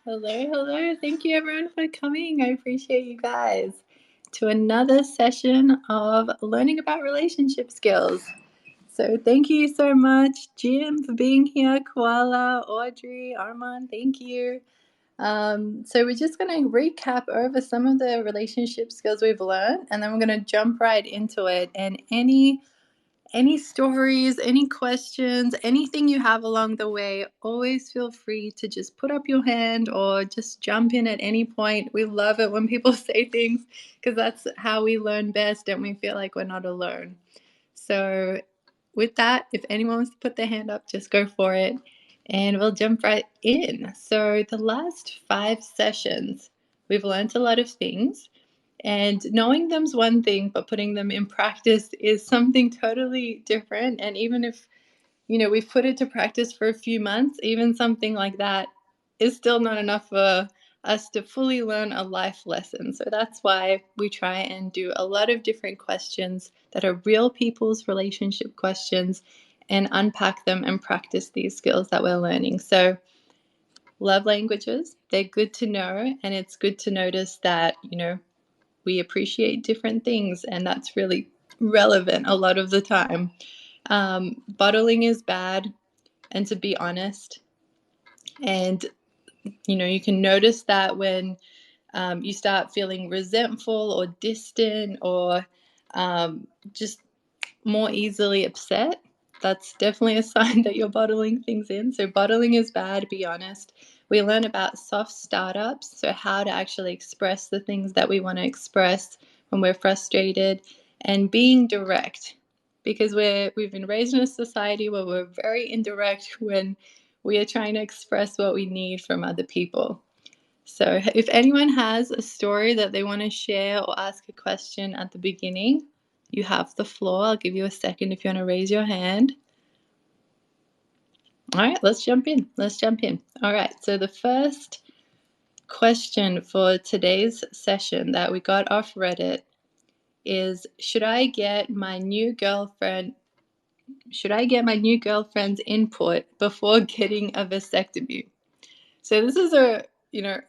Hello, hello. Thank you everyone for coming. I appreciate you guys to another session of learning about relationship skills. So thank you so much, Jim, for being here, Koala, Audrey, Armand, thank you. So we're just going to recap over some of the relationship skills we've learned, and then we're going to jump right into it. And any stories, any questions, anything you have along the way, always feel free to just put up your hand or just jump in at any point. We love it when people say things because that's how we learn best and we feel like we're not alone. So with that, if anyone wants to put their hand up, just go for it and we'll jump right in. So the last 5 sessions, we've learned a lot of things. And knowing them's one thing, but putting them in practice is something totally different. And even if, we've put it to practice for a few months, even something like that is still not enough for us to fully learn a life lesson. So that's why we try and do a lot of different questions that are real people's relationship questions and unpack them and practice these skills that we're learning. So love languages, they're good to know. And it's good to notice that, we appreciate different things, and that's really relevant a lot of the time. Bottling is bad, and to be honest, and you can notice that when you start feeling resentful or distant or just more easily upset, that's definitely a sign that you're bottling things in. So bottling is bad, be honest. We learn about soft startups, so how to actually express the things that we want to express when we're frustrated, and being direct, because we've been raised in a society where we're very indirect when we are trying to express what we need from other people. So if anyone has a story that they want to share or ask a question at the beginning, you have the floor. I'll give you a second if you want to raise your hand. All right, let's jump in. All right, so the first question for today's session that we got off Reddit is, should I get my new girlfriend's input before getting a vasectomy? So this is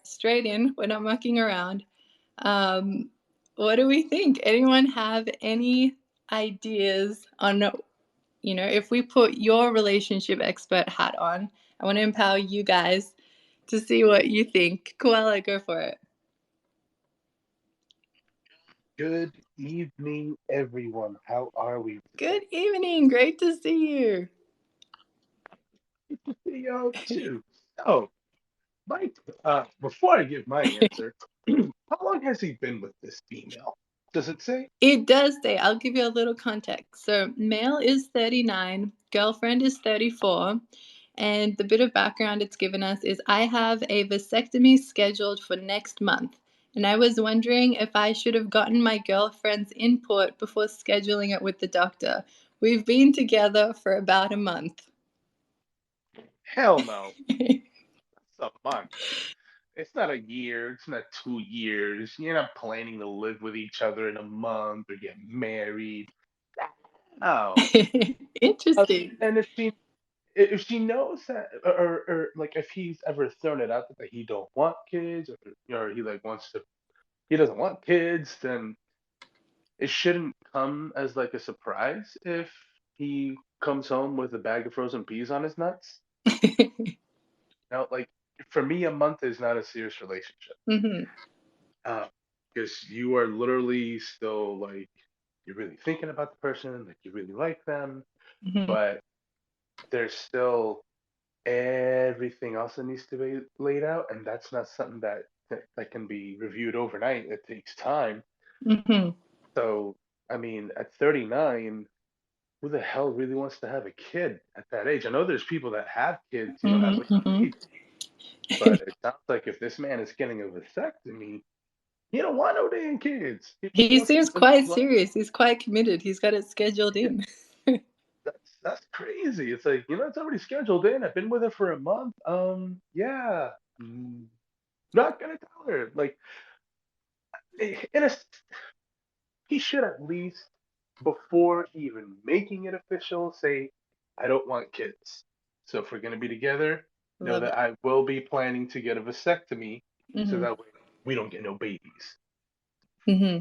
straight in. We're not mucking around. What do we think? Anyone have any ideas on, if we put your relationship expert hat on? I want to empower you guys to see what you think. Koala, go for it. Good evening, everyone. How are we today? Good evening. Great to see you. Yo, too. So, Mike, before I give my answer, how long has he been with this female? Does it say? It does say, I'll give you a little context. So, male is 39, girlfriend is 34. And the bit of background it's given us is, I have a vasectomy scheduled for next month. And I was wondering if I should have gotten my girlfriend's input before scheduling it with the doctor. We've been together for about a month. Hell no. It's a month. It's not a year. It's not 2 years. You're not planning to live with each other in a month or get married. No. Interesting. And if she knows that, or like if he's ever thrown it out that he don't want kids, or he like wants to, he doesn't want kids, then it shouldn't come as like a surprise if he comes home with a bag of frozen peas on his nuts. Now, like for me, a month is not a serious relationship, Mm-hmm. uh, because you are literally still like you're really thinking about the person, like you really like them, Mm-hmm. but there's still everything else that needs to be laid out, and that's not something that can be reviewed overnight. It takes time. Mm-hmm. So, I mean, at 39, who the hell really wants to have a kid at that age? I know there's people that have kids, at late Mm-hmm. age, but it sounds like if this man is getting a vasectomy, he don't want no damn kids. He just He wants to seems live his quite life. serious. He's quite committed. He's got it scheduled Yeah, in. that's crazy. It's like, it's already scheduled in. I've been with her for a month. Yeah. Not gonna tell her. Like, in a, he should at least, before even making it official, say, I don't want kids. So if we're gonna be together, Know Love that it. I will be planning to get a vasectomy, so Hmm. that way we don't get no babies. Hmm.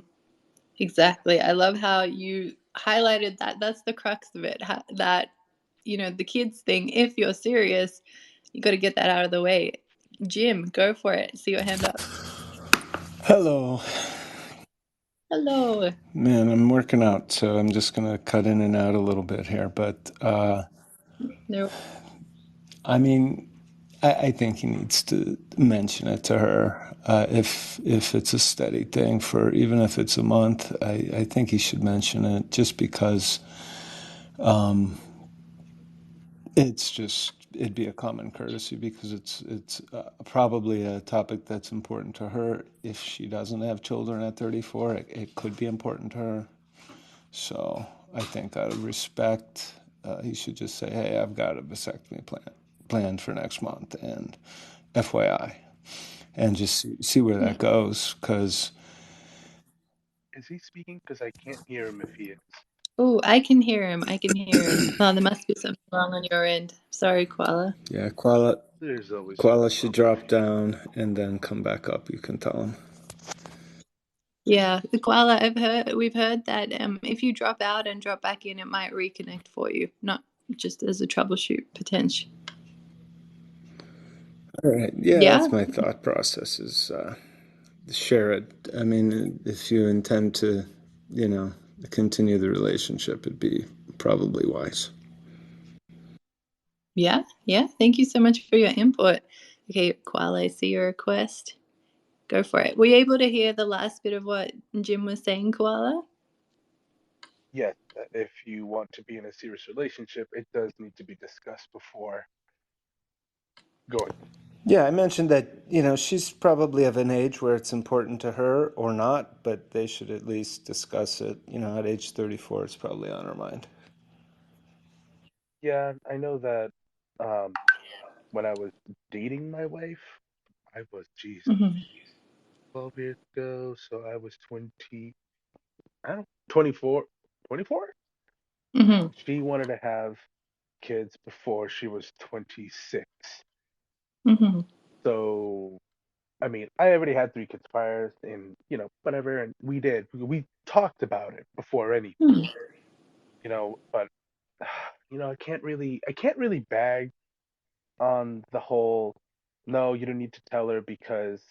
Exactly. I love how you highlighted that. That's the crux of it. That, the kids thing, if you're serious, you got to get that out of the way. Jim, go for it. See your hand up. Hello. Hello. Man, I'm working out, so I'm just going to cut in and out a little bit here. But, No. I mean, I think he needs to mention it to her. If it's a steady thing for even if it's a month, I think he should mention it just because it'd be a common courtesy because it's probably a topic that's important to her. If she doesn't have children at 34, it could be important to her. So I think out of respect, he should just say, "Hey, I've got a vasectomy planned for next month, and FYI," and just see where that goes. Because Is he speaking? Because I can't hear him if he is. Oh, I can hear him. I can hear him. Oh, there must be something wrong on your end. Sorry, Koala. yeah, Koala There's always something should wrong with drop me. down and then come back up. You can tell him. Yeah, the koala. We've heard that if you drop out and drop back in, it might reconnect for you, not just as a troubleshoot potential. All right. Yeah, Yeah, that's my thought process. Is share it. I mean, if you intend to, you know, continue the relationship, it'd be probably wise. yeah, yeah. Thank you so much for your input. Okay, koala, I see your request. Go for it. Were you able to hear the last bit of what Jim was saying, koala? Yes, that if you want to be in a serious relationship, it does need to be discussed before going. Yeah, I mentioned that, she's probably of an age where it's important to her or not, but they should at least discuss it. At age 34, it's probably on her mind. Yeah, I know that um, when I was dating my wife, I was, geez, Mm-hmm. 12 years ago, so I was 20, I don't, 24, 24? Mm-hmm. She wanted to have kids before she was 26. Mm-hmm. So, I mean, I already had three kids prior and, whatever, and we talked about it before anything, Mm-hmm. but, I can't really bag on the whole, no, you don't need to tell her because,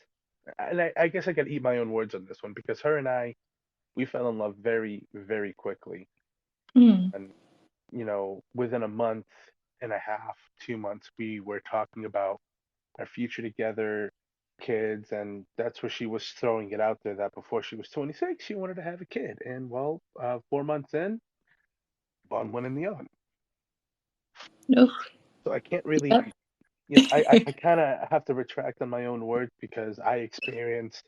and I guess I gotta eat my own words on this one because her and we fell in love very, very quickly. Mm-hmm. And, within a month and a half, 2 months, we were talking about our future together, kids, and that's where she was throwing it out there that before she was 26, she wanted to have a kid. And well, 4 months in, bun went in the oven. Oh, So I can't really, yep. I kind of have to retract on my own words because I experienced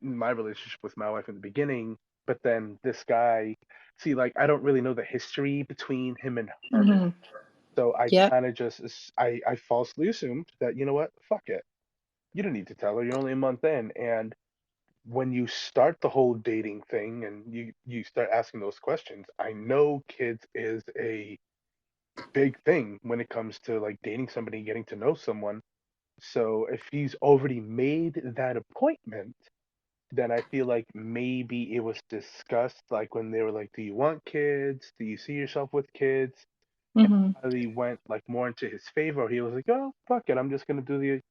my relationship with my wife in the beginning, but then this guy, see, like I don't really know the history between him and her, Mm-hmm. so I Yep. kind of just I falsely assumed that what, fuck it, you don't need to tell her, you're only a month in, and when you start the whole dating thing and you start asking those questions, I know kids is a big thing when it comes to like dating somebody, getting to know someone. So if he's already made that appointment, then I feel like maybe it was discussed like when they were like, "Do you want kids? Do you see yourself with kids?" And Mm-hmm. he went like more into his favor. He was like, "Oh, fuck it, I'm just gonna do the,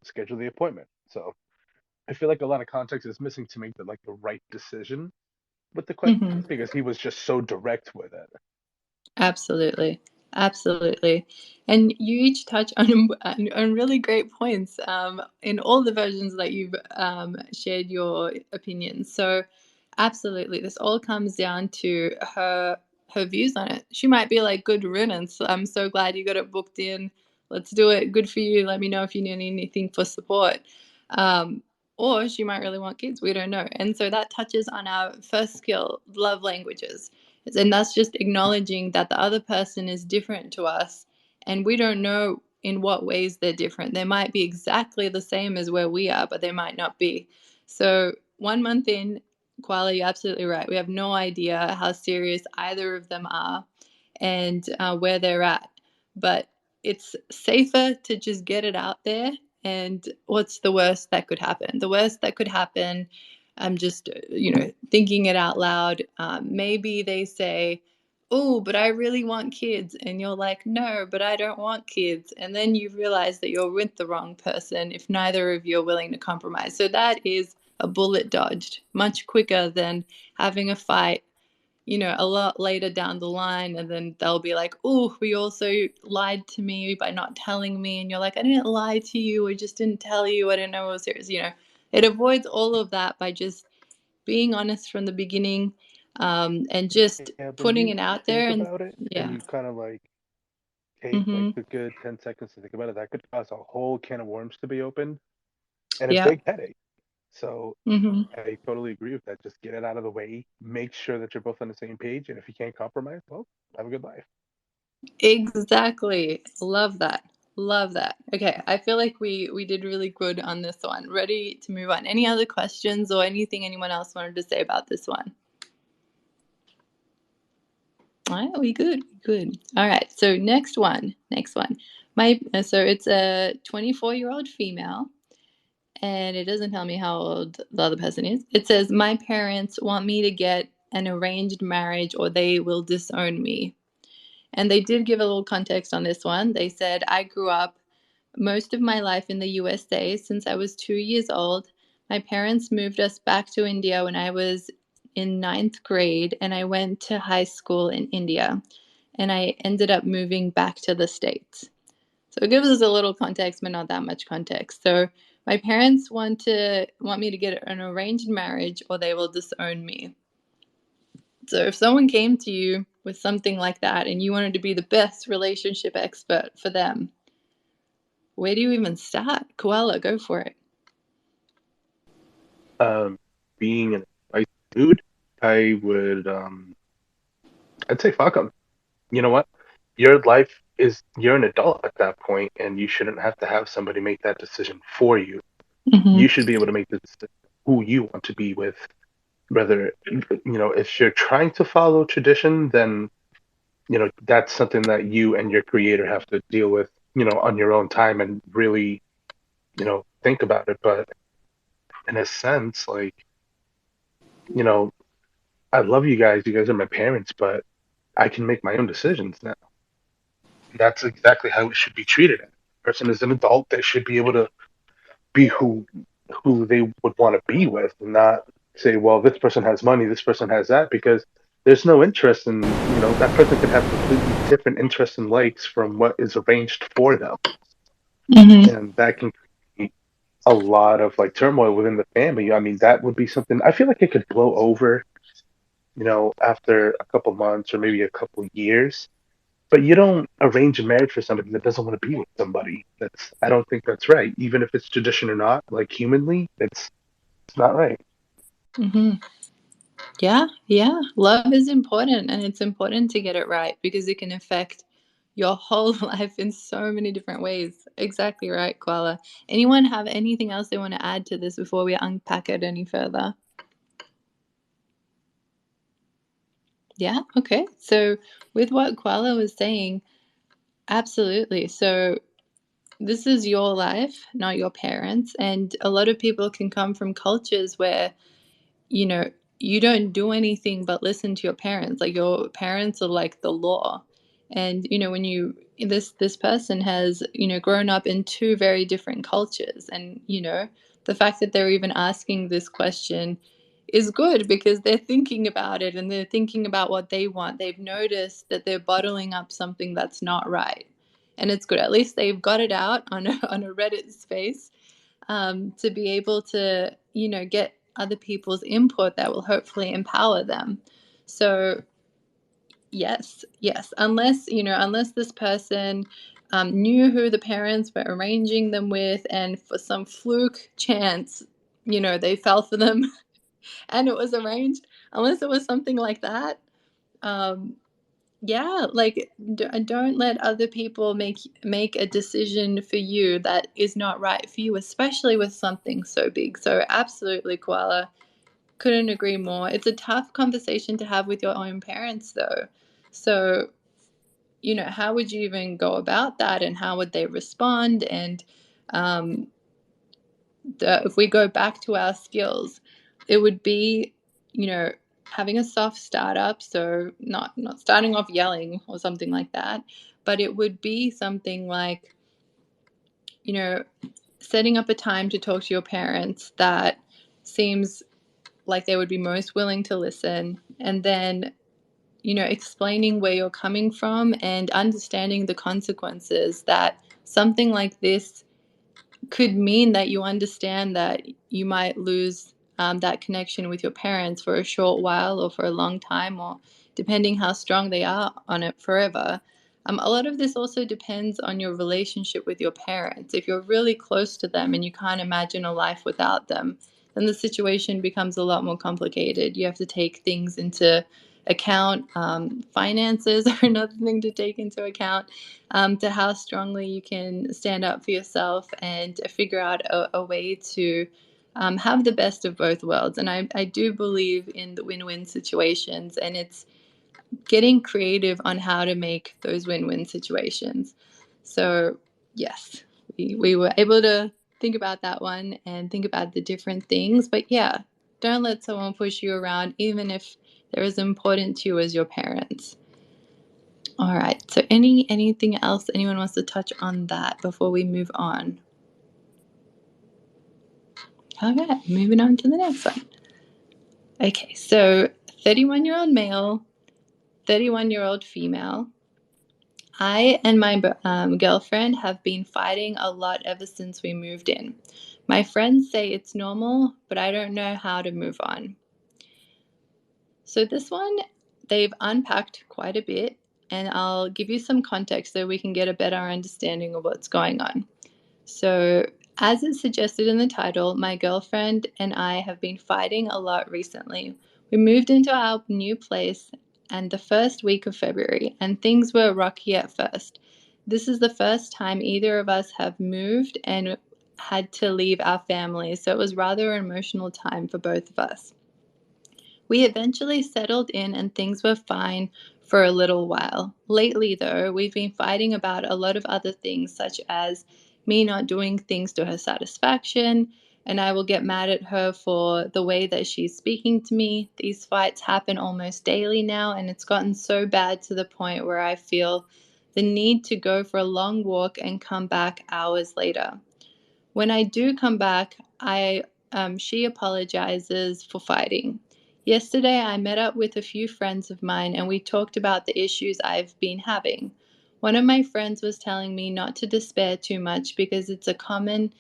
schedule the appointment." So I feel like a lot of context is missing to make the right decision with the question Mm-hmm. because he was just so direct with it. Absolutely. Absolutely. And you each touch on really great points in all the versions that you've shared your opinions. So, absolutely, this all comes down to her views on it. She might be like, "Good riddance. I'm so glad you got it booked in. Let's do it. Good for you. Let me know if you need anything for support." Um, or she might really want kids. We don't know. And so that touches on our first skill, love languages, and that's just acknowledging that the other person is different to us and we don't know in what ways they're different. They might be exactly the same as where we are, but they might not be. So 1 month in, Koala, you're absolutely right. We have no idea how serious either of them are and where they're at. But it's safer to just get it out there. And what's the worst that could happen? The worst that could happen, I'm just, thinking it out loud. Maybe they say, oh, but I really want kids. And you're like, no, but I don't want kids. And then you realize that you're with the wrong person if neither of you are willing to compromise. So that is a bullet dodged much quicker than having a fight, a lot later down the line, and then they'll be like, oh, we also lied to me by not telling me. And you're like, I didn't lie to you. I just didn't tell you. I didn't know it was serious. It avoids all of that by just being honest from the beginning, and just Yeah, when putting you it out think there. And about it and yeah. you kind of like take like Mm-hmm. the good 10 seconds to think about it, that could cause a whole can of worms to be opened and a Yeah. big headache. So Mm-hmm. I totally agree with that. Just get it out of the way. Make sure that you're both on the same page. And if you can't compromise, well, have a good life. Exactly. Love that. Love that. Okay, I feel like we did really good on this one. Ready to move on. Any other questions or anything anyone else wanted to say about this one? All right, we good. Good. All right. So next one. So it's a 24-year-old female, and it doesn't tell me how old the other person is. It says, my parents want me to get an arranged marriage or they will disown me. And they did give a little context on this one. They said, I grew up most of my life in the USA since I was 2 years old. My parents moved us back to India when I was in ninth grade, and I went to high school in India. And I ended up moving back to the States. So it gives us a little context, but not that much context. So my parents want me to get an arranged marriage or they will disown me. So if someone came to you with something like that and you wanted to be the best relationship expert for them, where do you even start? Koala, go for it. Being an advice dude, I would, I'd say fuck them. You know what? Your life you're an adult at that point, and you shouldn't have to have somebody make that decision for you. Mm-hmm. You should be able to make the decision who you want to be with. Whether, if you're trying to follow tradition, then, that's something that you and your creator have to deal with, on your own time and really, think about it. But in a sense, like, you know, I love you guys. You guys are my parents, but I can make my own decisions now. That's exactly how it should be treated. A person is an adult. They should be able to be who they would want to be with, and not say, well, this person has money, this person has that, because there's no interest in, that person could have completely different interests and likes from what is arranged for them. Mm-hmm. And that can create a lot of like turmoil within the family. I mean, that would be something I feel like it could blow over, after a couple months or maybe a couple years. But you don't arrange a marriage for somebody that doesn't want to be with somebody. I don't think that's right. Even if it's tradition or not, like humanly, it's not right. Mm-hmm. Yeah. Love is important, and it's important to get it right because it can affect your whole life in so many different ways. Exactly right, Koala. Anyone have anything else they want to add to this before we unpack it any further? Yeah, okay. So with what Koala was saying, absolutely. So this is your life, not your parents. And a lot of people can come from cultures where you know, you don't do anything but listen to your parents. Like your parents are like the law. And when this person has, grown up in two very different cultures, and the fact that they're even asking this question is good because they're thinking about it and they're thinking about what they want. They've noticed that they're bottling up something that's not right. And it's good. At least they've got it out on a Reddit space, to be able to, get other people's input that will hopefully empower them. So yes, unless this person knew who the parents were arranging them with, and for some fluke chance, they fell for them and it was arranged, unless it was something like that, um, yeah, like don't let other people make a decision for you that is not right for you, especially with something so big. So absolutely, Koala, couldn't agree more. It's a tough conversation to have with your own parents, though. So how would you even go about that, and how would they respond? And if we go back to our skills, it would be, having a soft startup. So not starting off yelling or something like that, but it would be something like, setting up a time to talk to your parents that seems like they would be most willing to listen, and then, explaining where you're coming from and understanding the consequences that something like this could mean, that you understand that you might lose that connection with your parents for a short while or for a long time, or depending how strong they are on it, forever. A lot of this also depends on your relationship with your parents. If you're really close to them and you can't imagine a life without them, then the situation becomes a lot more complicated. You have to take things into account. Finances are another thing to take into account, to how strongly you can stand up for yourself and figure out a way to have the best of both worlds. And I do believe in the win-win situations, and it's getting creative on how to make those win-win situations. So yes, we were able to think about that one and think about the different things. But yeah, don't let someone push you around, even if they're as important to you as your parents. All right, so anything else anyone wants to touch on that before we move on? All right, moving on to the next one. Okay, so 31-year-old male, 31-year-old female. I and my girlfriend have been fighting a lot ever since we moved in. My friends say it's normal, but I don't know how to move on. So this one, they've unpacked quite a bit, and I'll give you some context so we can get a better understanding of what's going on. So, as it's suggested in the title, my girlfriend and I have been fighting a lot recently. We moved into our new place and the first week of February, and things were rocky at first. This is the first time either of us have moved and had to leave our families, so it was rather an emotional time for both of us. We eventually settled in and things were fine for a little while. Lately, though, we've been fighting about a lot of other things, such as me not doing things to her satisfaction, and I will get mad at her for the way that she's speaking to me. These fights happen almost daily now, and it's gotten so bad to the point where I feel the need to go for a long walk and come back hours later. When I do come back, she apologizes for fighting. Yesterday, I met up with a few friends of mine and we talked about the issues I've been having. One of my friends was telling me not to despair too much because it's common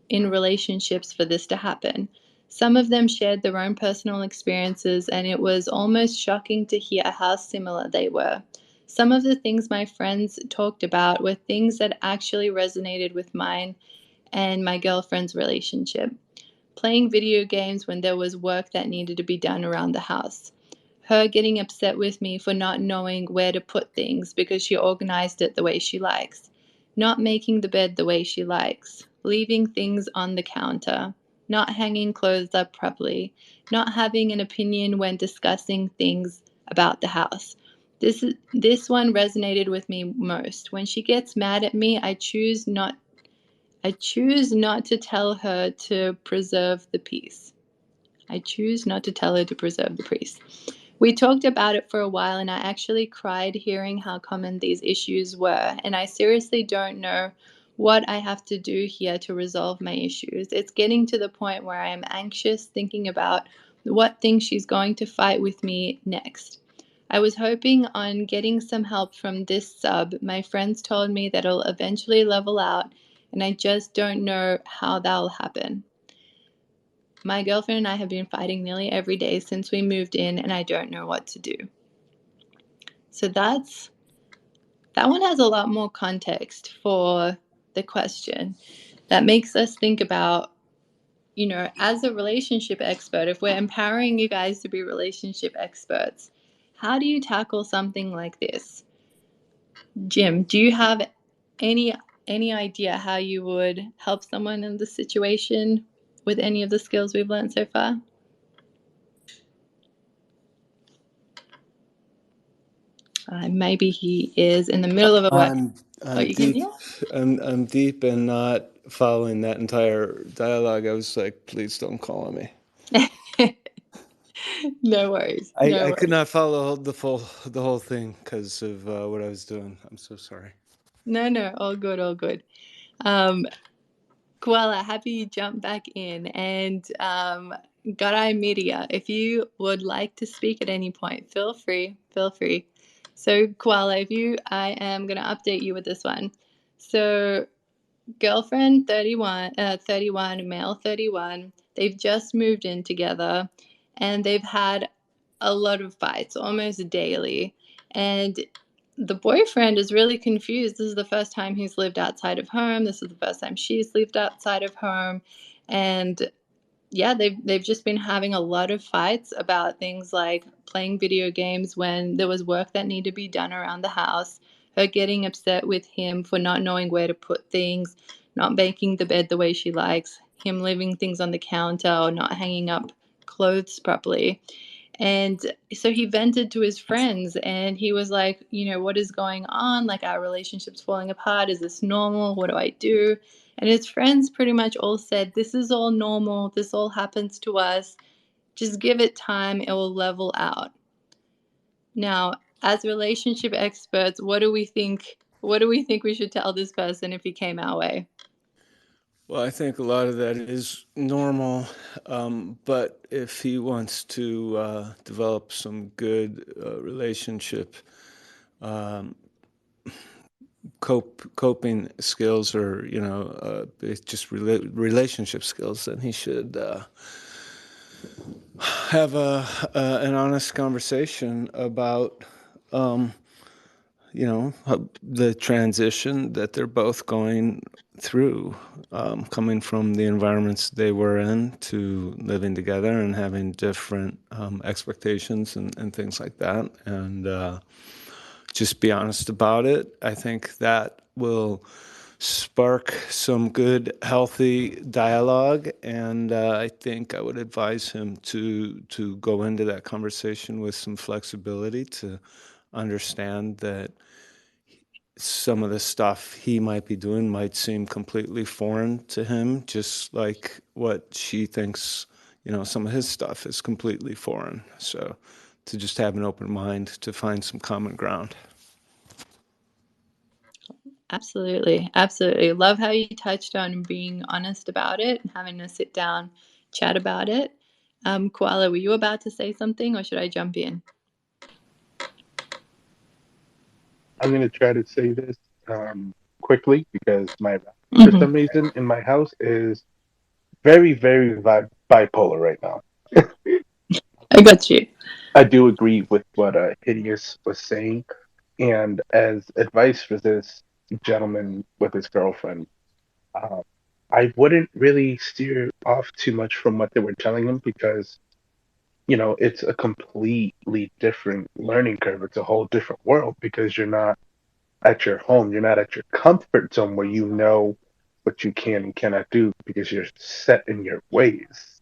in relationships for this to happen. Some of them shared their own personal experiences, and it was almost shocking to hear how similar they were. Some of the things my friends talked about were things that actually resonated with mine and my girlfriend's relationship. Playing video games when there was work that needed to be done around the house. Her getting upset with me for not knowing where to put things because she organized it the way she likes. Not making the bed the way she likes. Leaving things on the counter. Not hanging clothes up properly. Not having an opinion when discussing things about the house. This one resonated with me most. When she gets mad at me, I choose not to tell her to preserve the peace. I choose not to tell her to preserve the peace. We talked about it for a while, and I actually cried hearing how common these issues were, and I seriously don't know what I have to do here to resolve my issues. It's getting to the point where I am anxious thinking about what things she's going to fight with me next. I was hoping on getting some help from this sub. My friends told me that it'll eventually level out, and I just don't know how that'll happen. My girlfriend and I have been fighting nearly every day since we moved in, and I don't know what to do. So that one has a lot more context for the question. That makes us think about, as a relationship expert, if we're empowering you guys to be relationship experts, how do you tackle something like this? Jim, do you have any idea how you would help someone in this situation with any of the skills we've learned so far? Maybe he is in the middle of a work. I'm You can deep. hear? I'm deep in not following that entire dialogue. I was like, please don't call on me. No worries. I could not follow the whole thing because of what I was doing. I'm so sorry. No, all good, all good. Koala, happy you jumped back in. And Garai Media, if you would like to speak at any point, feel free. So Koala, I am going to update you with this one. So girlfriend 31, male 31, they've just moved in together and they've had a lot of fights almost daily, and the boyfriend is really confused. This is the first time he's lived outside of home, this is the first time she's lived outside of home, and yeah, they've just been having a lot of fights about things like playing video games when there was work that needed to be done around the house, her getting upset with him for not knowing where to put things, not making the bed the way she likes, him leaving things on the counter or not hanging up clothes properly. And so he vented to his friends and he was like, what is going on? Like, our relationship's falling apart. Is this normal? What do I do? And his friends pretty much all said, this is all normal. This all happens to us. Just give it time. It will level out. Now, as relationship experts, what do we think? What do we think we should tell this person if he came our way? Well, I think a lot of that is normal, but if he wants to develop some good relationship coping skills, or it's just relationship skills, then he should have an honest conversation about the transition that they're both going through, coming from the environments they were in to living together and having different expectations and things like that. And just be honest about it. I think that will spark some good, healthy dialogue. And I think I would advise him to go into that conversation with some flexibility, to understand that some of the stuff he might be doing might seem completely foreign to him, just like what she thinks, some of his stuff is completely foreign. So to just have an open mind to find some common ground. Absolutely. Love how you touched on being honest about it and having to sit down, chat about it. Koala, were you about to say something or should I jump in? I'm going to try to say this quickly because my for Mm-hmm. some reason in my house is very, very bipolar right now. I got you. I do agree with what Hideous was saying, and as advice for this gentleman with his girlfriend, uh, I wouldn't really steer off too much from what they were telling him because it's a completely different learning curve. It's a whole different world because you're not at your home. You're not at your comfort zone where you know what you can and cannot do because you're set in your ways.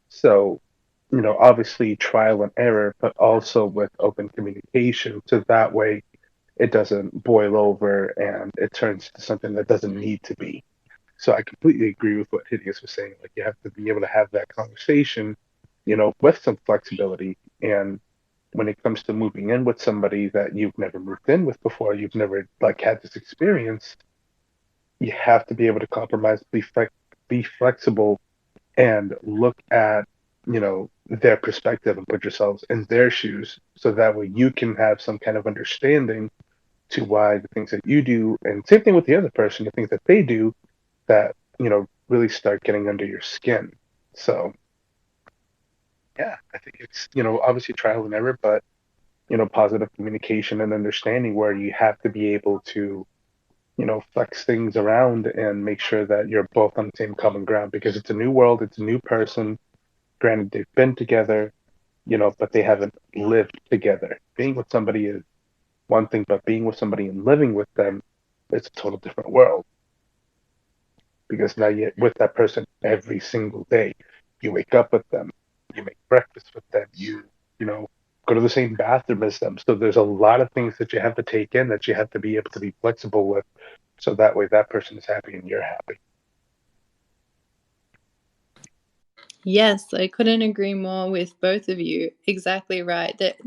So, obviously trial and error, but also with open communication. So that way it doesn't boil over and it turns to something that doesn't need to be. So I completely agree with what Hideous was saying. Like you have to be able to have that conversation, with some flexibility. And when it comes to moving in with somebody that you've never moved in with before, you've never like had this experience, you have to be able to compromise, be flexible, and look at their perspective and put yourselves in their shoes, so that way you can have some kind of understanding to why the things that you do, and same thing with the other person, the things that they do that really start getting under your skin. So yeah, I think it's obviously trial and error, but positive communication and understanding where you have to be able to flex things around and make sure that you're both on the same common ground because it's a new world, it's a new person. Granted, they've been together, but they haven't lived together. Being with somebody is one thing, but being with somebody and living with them is a total different world because now you're with that person every single day. You wake up with them, you make breakfast with them, you know, go to the same bathroom as them. So there's a lot of things that you have to take in that you have to be able to be flexible with. So that way that person is happy and you're happy. Yes, I couldn't agree more with both of you. Exactly right. That,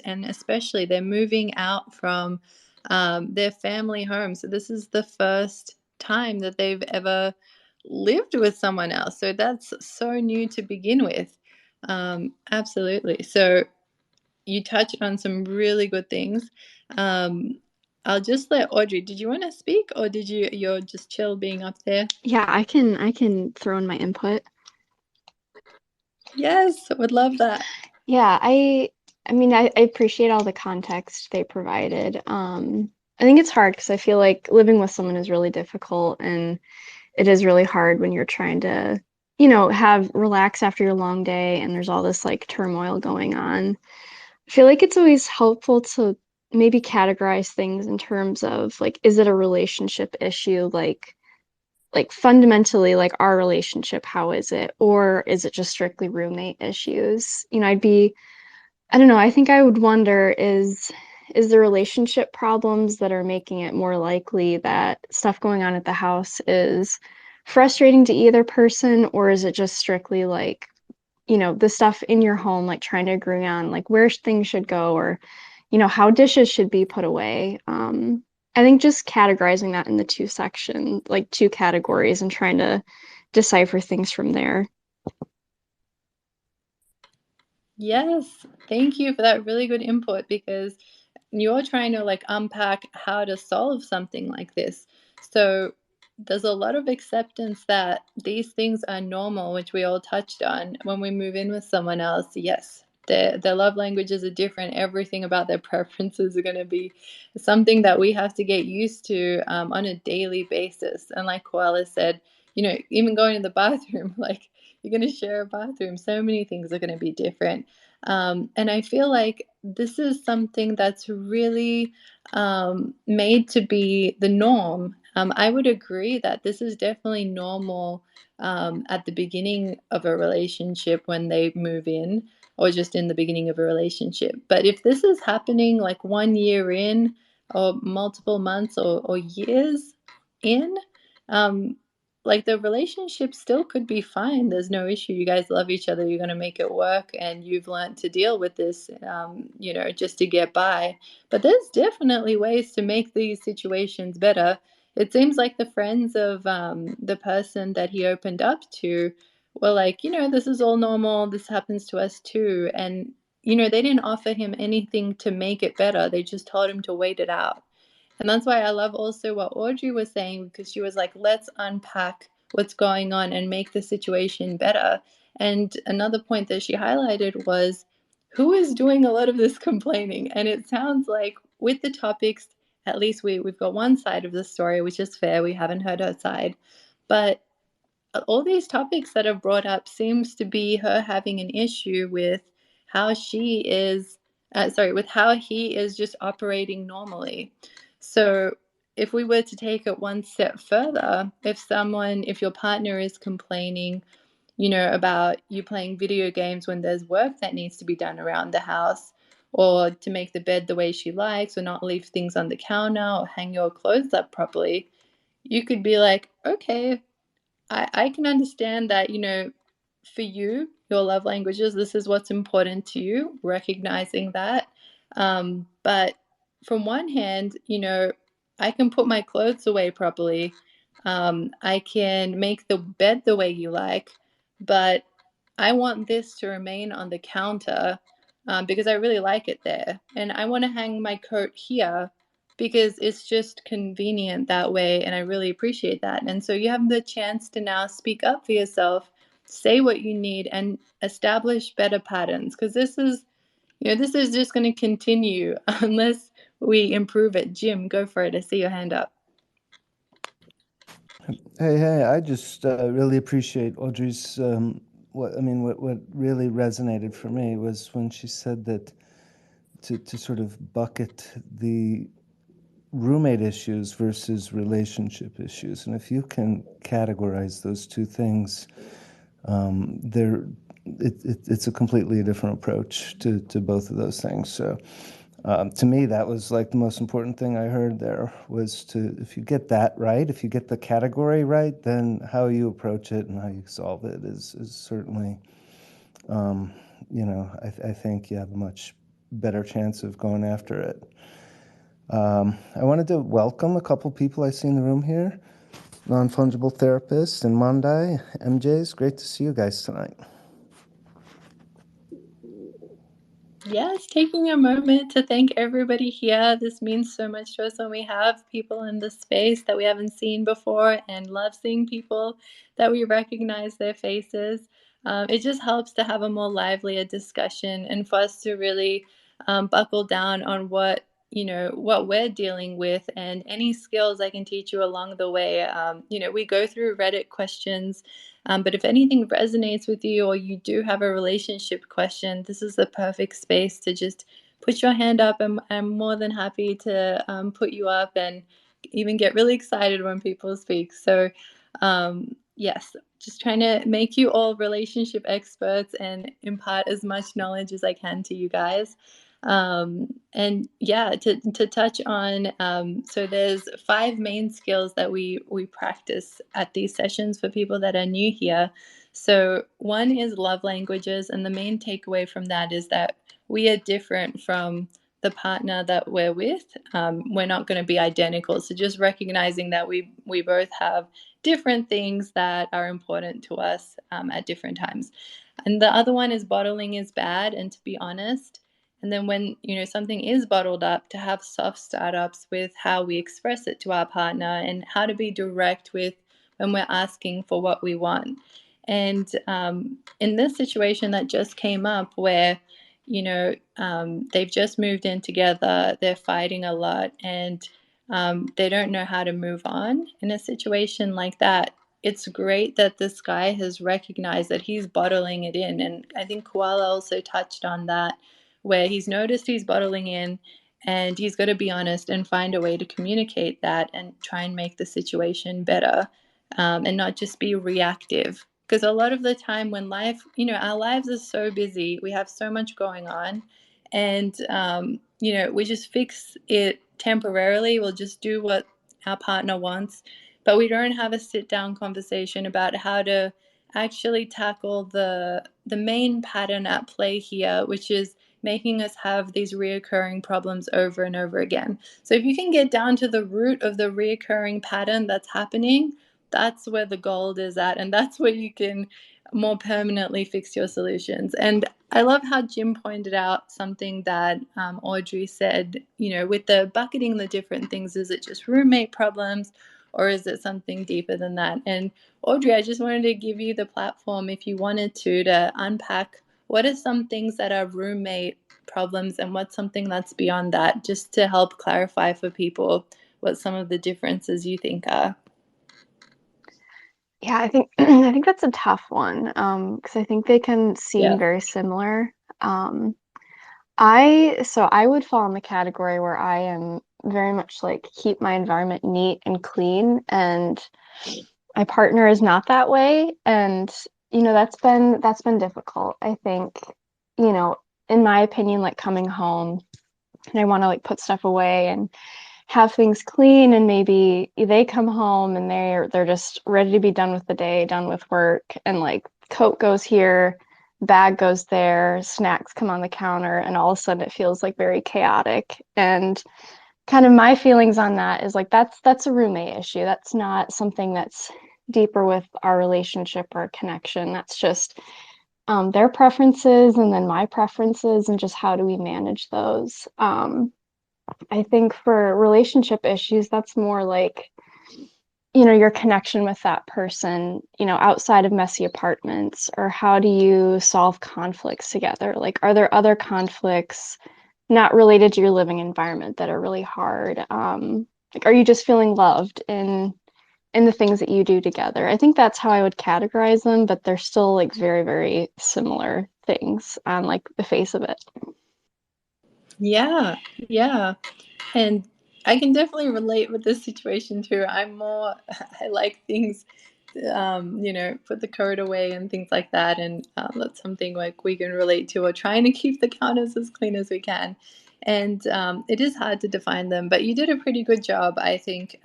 and especially they're moving out from their family home. So this is the first time that they've ever lived with someone else. So that's so new to begin with. Absolutely. So you touched on some really good things. I'll just let Audrey, did you want to speak, or you're just chill being up there? Yeah, I can throw in my input. Yes, would love that. Yeah, I mean I appreciate all the context they provided. I think it's hard because I feel like living with someone is really difficult, and it is really hard when you're trying to, have relax after your long day and there's all this like turmoil going on. I feel like it's always helpful to maybe categorize things in terms of like, is it a relationship issue? Like fundamentally, like our relationship, how is it? Or is it just strictly roommate issues? I don't know, I think I would wonder is the relationship problems that are making it more likely that stuff going on at the house is frustrating to either person, or is it just strictly like, the stuff in your home, like trying to agree on like where things should go, or, how dishes should be put away. I think just categorizing that in the two categories and trying to decipher things from there. Yes, thank you for that really good input, because you're trying to like unpack how to solve something like this. So there's a lot of acceptance that these things are normal, which we all touched on when we move in with someone else. Yes, their love languages are different. Everything about their preferences are going to be something that we have to get used to on a daily basis. And like Koala said, even going to the bathroom, like you're going to share a bathroom. So many things are going to be different. And I feel like this is something that's really made to be the norm. I would agree that this is definitely normal at the beginning of a relationship when they move in, or just in the beginning of a relationship. But if this is happening like 1 year in, or multiple months, or years in, um, like the relationship still could be fine. There's no issue. You guys love each other. You're going to make it work, and you've learned to deal with this, just to get by. But there's definitely ways to make these situations better. It seems like the friends of the person that he opened up to were like, this is all normal. This happens to us too. And, they didn't offer him anything to make it better. They just told him to wait it out. And that's why I love also what Audrey was saying, because she was like, let's unpack what's going on and make the situation better. And another point that she highlighted was, who is doing a lot of this complaining? And it sounds like with the topics, at least we've got one side of the story, which is fair. We haven't heard her side. But all these topics that are brought up seems to be her having an issue with how she is, with how he is just operating normally. So if we were to take it one step further, if your partner is complaining, about you playing video games when there's work that needs to be done around the house, or to make the bed the way she likes, or not leave things on the counter, or hang your clothes up properly, you could be like, okay, I can understand that, for you, your love languages, this is what's important to you, recognizing that. But from one hand, I can put my clothes away properly. I can make the bed the way you like, but I want this to remain on the counter because I really like it there. And I want to hang my coat here because it's just convenient that way, and I really appreciate that. And so you have the chance to now speak up for yourself, say what you need, and establish better patterns, because this is just going to continue unless we improve it. Jim, go for it. I see your hand up. Hey, I just really appreciate Audrey's. What really resonated for me was when she said that to sort of bucket the roommate issues versus relationship issues, and if you can categorize those two things, they're it's a completely different approach to both of those things. So to me, that was like the most important thing I heard there was if you get that right, if you get the category right, then how you approach it and how you solve it is certainly, I think you have a much better chance of going after it. I wanted to welcome a couple people I see in the room here. Non-fungible therapist and Mondai, MJ's. Great to see you guys tonight. Yes, taking a moment to thank everybody here. This means so much to us when we have people in this space that we haven't seen before, and love seeing people that we recognize their faces. It just helps to have a more livelier discussion and for us to really buckle down on what we're dealing with, and any skills I can teach you along the way. We go through Reddit questions, but if anything resonates with you or you do have a relationship question, this is the perfect space to just put your hand up. I'm more than happy to put you up and even get really excited when people speak. So yes, just trying to make you all relationship experts and impart as much knowledge as I can to you guys. And yeah, to touch on, so there's 5 main skills that we practice at these sessions for people that are new here. So one is love languages, and the main takeaway from that is that we are different from the partner that we're with. We're not going to be identical. So just recognizing that we both have different things that are important to us at different times. And the other one is bottling is bad, and to be honest. And then when something is bottled up, to have soft startups with how we express it to our partner and how to be direct with when we're asking for what we want. And in this situation that just came up where they've just moved in together, they're fighting a lot, and they don't know how to move on in a situation like that. It's great that this guy has recognized that he's bottling it in. And I think Koala also touched on that, where he's noticed he's bottling in, and he's got to be honest and find a way to communicate that and try and make the situation better, and not just be reactive. Because a lot of the time when life, our lives are so busy, we have so much going on, and we just fix it temporarily. We'll just do what our partner wants, but we don't have a sit down conversation about how to actually tackle the main pattern at play here, which is making us have these reoccurring problems over and over again. So if you can get down to the root of the reoccurring pattern that's happening, that's where the gold is at, and that's where you can more permanently fix your solutions. And I love how Jim pointed out something that Audrey said, with the bucketing the different things, is it just roommate problems or is it something deeper than that? And Audrey, I just wanted to give you the platform, if you wanted to unpack what are some things that are roommate problems and what's something that's beyond that, just to help clarify for people what some of the differences you think are. Yeah, I think I think that's a tough one, because I think they can seem very similar. I would fall in the category where I am very much like keep my environment neat and clean, and my partner is not that way, and that's been difficult. I think, in my opinion, like coming home and I want to like put stuff away and have things clean, and maybe they come home and they're just ready to be done with the day, done with work, and like coat goes here, bag goes there, snacks come on the counter, and all of a sudden it feels like very chaotic. And kind of my feelings on that is like that's a roommate issue. That's not something that's deeper with our relationship or connection. That's just their preferences and then my preferences, and just how do we manage those. I think for relationship issues, that's more like, your connection with that person, outside of messy apartments, or how do you solve conflicts together? Like, are there other conflicts not related to your living environment that are really hard? Like, are you just feeling loved in the things that you do together? I think that's how I would categorize them, but they're still like very, very similar things on like the face of it. Yeah. And I can definitely relate with this situation too. I like things put the code away and things like that. And that's something like we can relate to, or trying to keep the counters as clean as we can. And it is hard to define them, but you did a pretty good job, I think,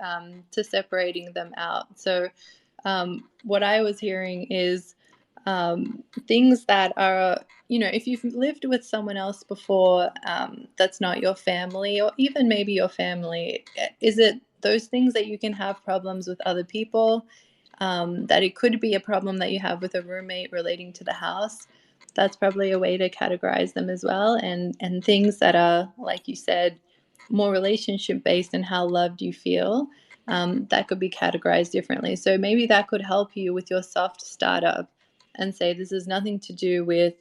to separating them out. So what I was hearing is things that are, if you've lived with someone else before, that's not your family, or even maybe your family, is it those things that you can have problems with other people, that it could be a problem that you have with a roommate relating to the house? That's probably a way to categorize them as well. And things that are, like you said, more relationship based and how loved you feel, that could be categorized differently. So maybe that could help you with your soft startup and say, this is nothing to do with,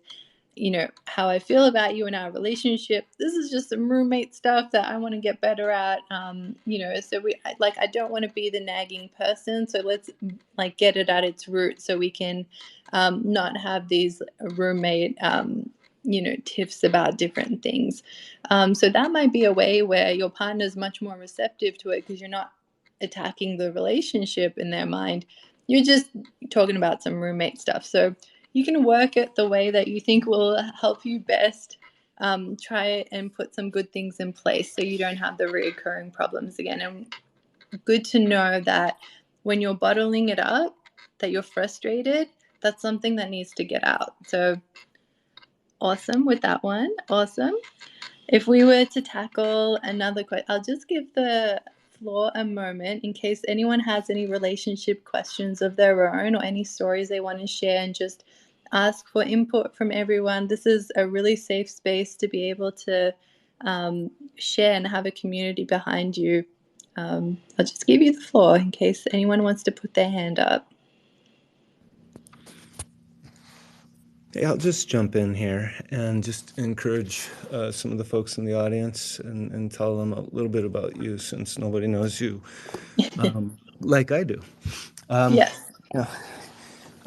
how I feel about you in our relationship. This is just some roommate stuff that I want to get better at. So I don't want to be the nagging person. So let's get it at its root, so we can not have these roommate, tiffs about different things. So that might be a way where your partner is much more receptive to it, because you're not attacking the relationship in their mind. You're just talking about some roommate stuff. So you can work it the way that you think will help you best. Try and put some good things in place so you don't have the reoccurring problems again. And good to know that when you're bottling it up, that you're frustrated, that's something that needs to get out. So awesome with that one. Awesome. If we were to tackle another question, I'll just give the floor a moment in case anyone has any relationship questions of their own, or any stories they want to share, and just ask for input from everyone. This is a really safe space to be able to share and have a community behind you. I'll just give you the floor in case anyone wants to put their hand up. Hey, I'll just jump in here and just encourage some of the folks in the audience and tell them a little bit about you, since nobody knows you like I do. Yes. Yeah.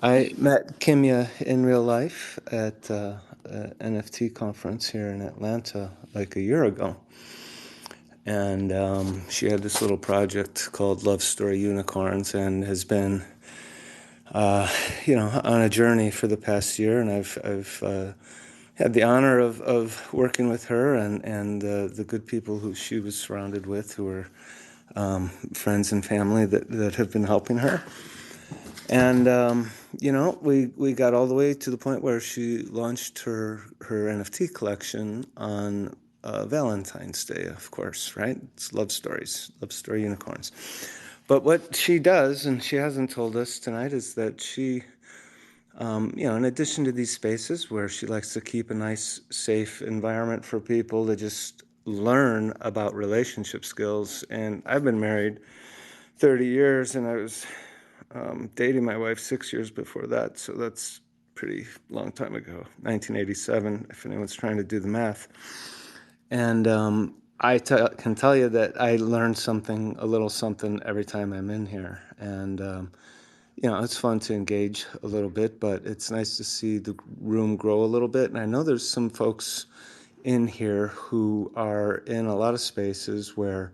I met Kimya in real life at an NFT conference here in Atlanta like a year ago. And she had this little project called Lovestoryunicorns, and has been on a journey for the past year. And I've had the honor of working with her and the good people who she was surrounded with, who were friends and family that have been helping her. And we got all the way to the point where she launched her NFT collection on Valentine's Day, of course, right? It's love stories, love story unicorns. But what she does, and she hasn't told us tonight, is that she, in addition to these spaces where she likes to keep a nice, safe environment for people to just learn about relationship skills. And I've been married 30 years, and I was dating my wife 6 years before that, so that's a pretty long time ago, 1987, if anyone's trying to do the math. And I can tell you that I learned a little something every time I'm in here. And, it's fun to engage a little bit, but it's nice to see the room grow a little bit. And I know there's some folks in here who are in a lot of spaces where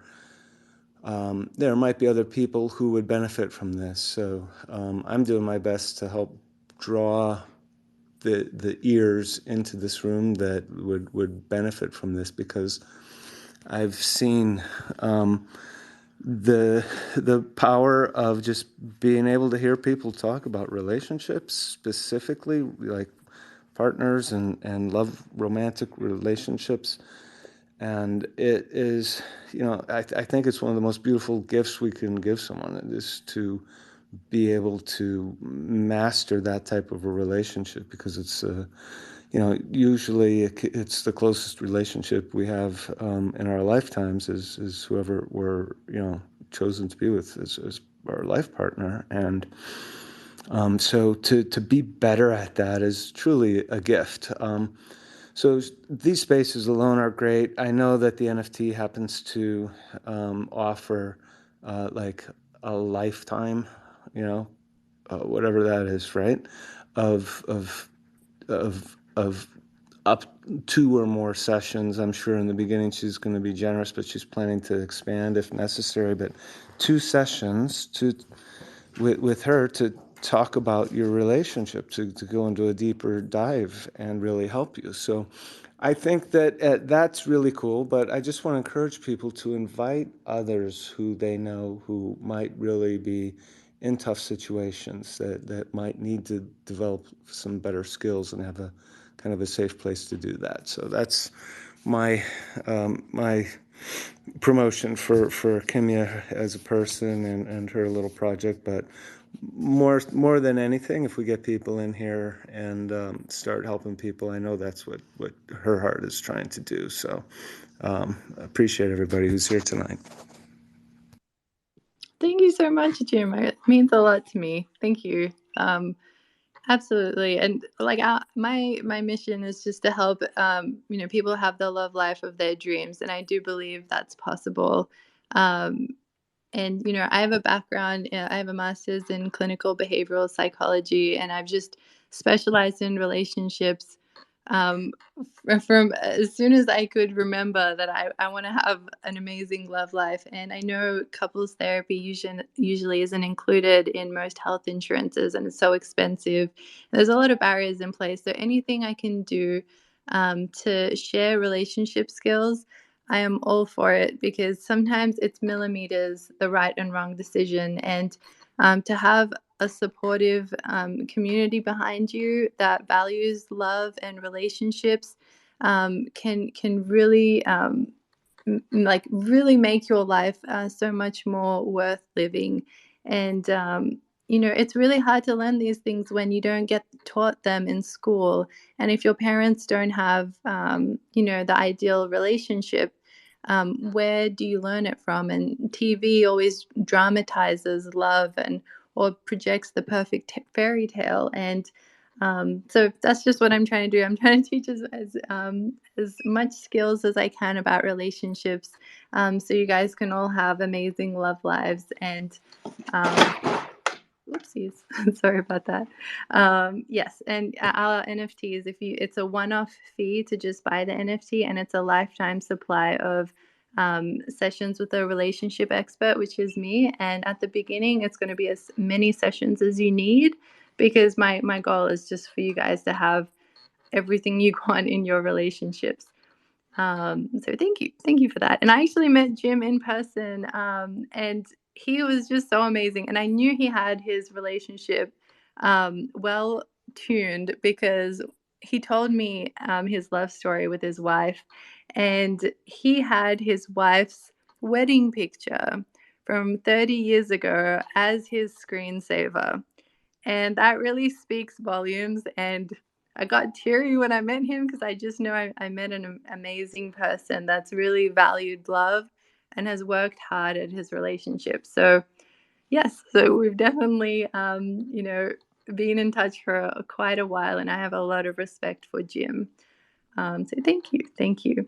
there might be other people who would benefit from this. So I'm doing my best to help draw the ears into this room that would benefit from this, because I've seen the power of just being able to hear people talk about relationships, specifically like partners and romantic relationships. And it is, I think it's one of the most beautiful gifts we can give someone, is to be able to master that type of a relationship, because it's, usually it's the closest relationship we have in our lifetimes is whoever we're, chosen to be with as our life partner. And so to be better at that is truly a gift. So these spaces alone are great. I know that the NFT happens to offer like a lifetime, whatever that is, right? Of up 2 or more sessions. I'm sure in the beginning she's going to be generous, but she's planning to expand if necessary. But 2 sessions, with her to talk about your relationship, to go into a deeper dive and really help you. So I think that that's really cool, but I just want to encourage people to invite others who they know who might really be in tough situations, that might need to develop some better skills and have a kind of a safe place to do that. So that's my my promotion for Kimya as a person and her little project. But more than anything, if we get people in here and start helping people, I know that's what her heart is trying to do. So I appreciate everybody who's here tonight. Thank you so much, Jim. It means a lot to me. Thank you. Absolutely. And like my mission is just to help people have the love life of their dreams, and I do believe that's possible. And I have a background, I have a master's in clinical behavioral psychology, and I've just specialized in relationships from as soon as I could remember, that I want to have an amazing love life. And I know couples therapy usually isn't included in most health insurances, and it's so expensive. There's a lot of barriers in place. So anything I can do to share relationship skills, I am all for it, because sometimes it's millimeters, the right and wrong decision. And to have a supportive community behind you that values love and relationships can really really make your life so much more worth living. And it's really hard to learn these things when you don't get taught them in school, and if your parents don't have the ideal relationship, where do you learn it from? And TV always dramatizes love and or projects the perfect fairy tale. And so that's just what I'm trying to do. I'm trying to teach as much skills as I can about relationships, so you guys can all have amazing love lives. And whoopsies, sorry about that. Yes, and our NFTs, it's a one-off fee to just buy the NFT, and it's a lifetime supply of sessions with a relationship expert, which is me. And at the beginning, it's going to be as many sessions as you need, because my goal is just for you guys to have everything you want in your relationships. So thank you for that. And I actually met Jim in person, and he was just so amazing. And I knew he had his relationship well tuned, because he told me his love story with his wife, and he had his wife's wedding picture from 30 years ago as his screensaver. And that really speaks volumes. And I got teary when I met him, because I just know I met an amazing person that's really valued love and has worked hard at his relationship. So yes, so we've definitely been in touch for quite a while, and I have a lot of respect for Jim. So thank you.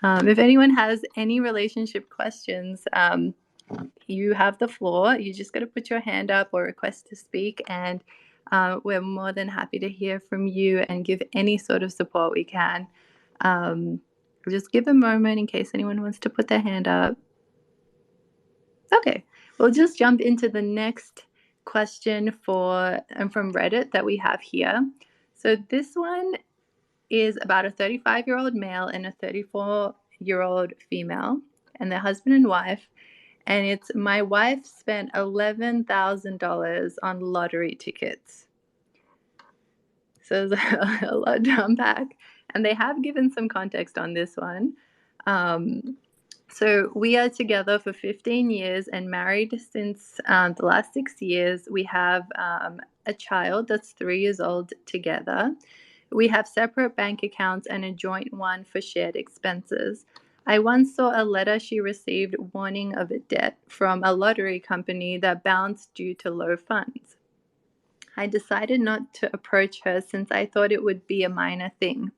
If anyone has any relationship questions, you have the floor. You just got to put your hand up or request to speak, and we're more than happy to hear from you and give any sort of support we can. Just give a moment in case anyone wants to put their hand up. Okay, we'll just jump into the next question from Reddit that we have here. So this one is about a 35-year-old male and a 34-year-old female, and their husband and wife. And it's, my wife spent $11,000 on lottery tickets. So there's a lot to unpack. And they have given some context on this one. So we are together for 15 years and married since the last 6 years. We have a child that's 3 years old together. We have separate bank accounts and a joint one for shared expenses. I once saw a letter she received warning of a debt from a lottery company that bounced due to low funds. I decided not to approach her, since I thought it would be a minor thing.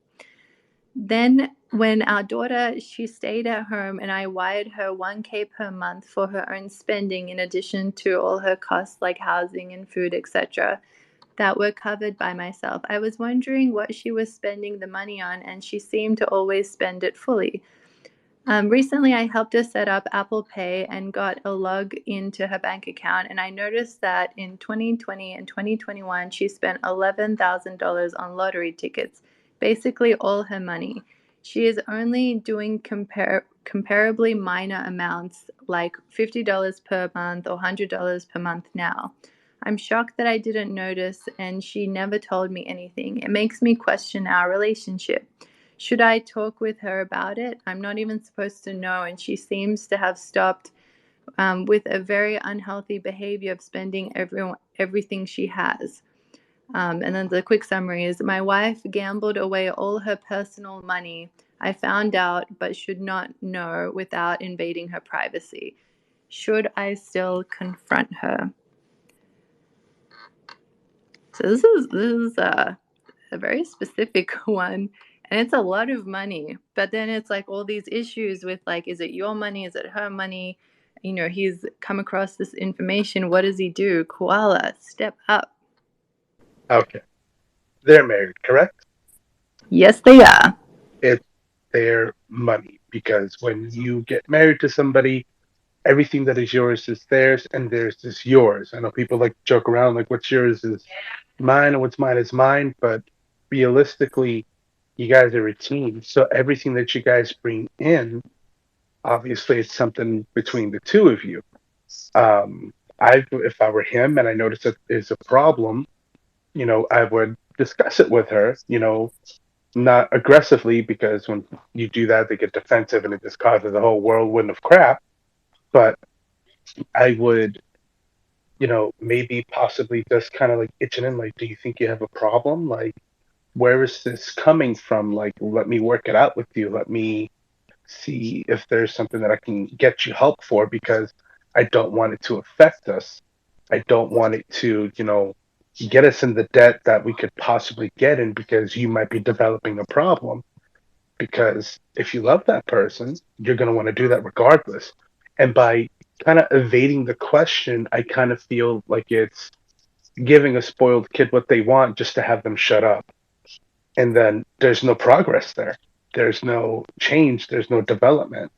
Then when our daughter, she stayed at home, and I wired her $1,000 per month for her own spending, in addition to all her costs like housing and food, etc., that were covered by myself. I was wondering what she was spending the money on, and she seemed to always spend it fully. Recently, I helped her set up Apple Pay and got a log into her bank account. And I noticed that in 2020 and 2021, she spent $11,000 on lottery tickets, basically all her money. She is only doing comparably minor amounts like $50 per month or $100 per month now. I'm shocked that I didn't notice and she never told me anything. It makes me question our relationship. Should I talk with her about it? I'm not even supposed to know, and she seems to have stopped with a very unhealthy behavior of spending everything she has. And then the quick summary is, my wife gambled away all her personal money. I found out, but should not know without invading her privacy. Should I still confront her? So this is a very specific one, and it's a lot of money. But then it's like all these issues with like, is it your money? Is it her money? You know, he's come across this information. What does he do? Koala, step up. Okay. They're married, correct? Yes, they are. It's their money because when you get married to somebody, everything that is yours is theirs and theirs is yours. I know people like to joke around like what's yours is mine and what's mine is mine, but realistically, you guys are a team. So everything that you guys bring in, obviously, it's something between the two of you. If I were him and I noticed that there's a problem, I would discuss it with her, not aggressively because when you do that, they get defensive and it just causes a whole whirlwind of crap. But I would, maybe possibly just kind of like itching in, like, do you think you have a problem? Like, where is this coming from? Like, let me work it out with you. Let me see if there's something that I can get you help for because I don't want it to affect us. I don't want it to, get us in the debt that we could possibly get in because you might be developing a problem. Because if you love that person, you're going to want to do that regardless. And by kind of evading the question, I kind of feel like it's giving a spoiled kid what they want just to have them shut up. And then there's no progress there. There's no change. There's no development.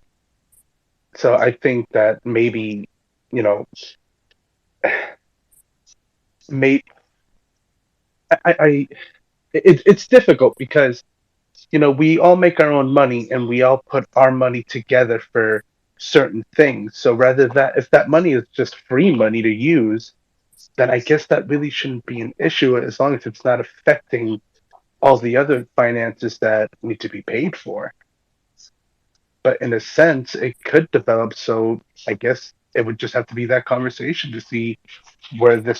So I think that maybe, you know, may it's difficult because we all make our own money and we all put our money together for certain things. So rather that if that money is just free money to use, then I guess that really shouldn't be an issue as long as it's not affecting all the other finances that need to be paid for. But in a sense, it could develop. So I guess it would just have to be that conversation to see where the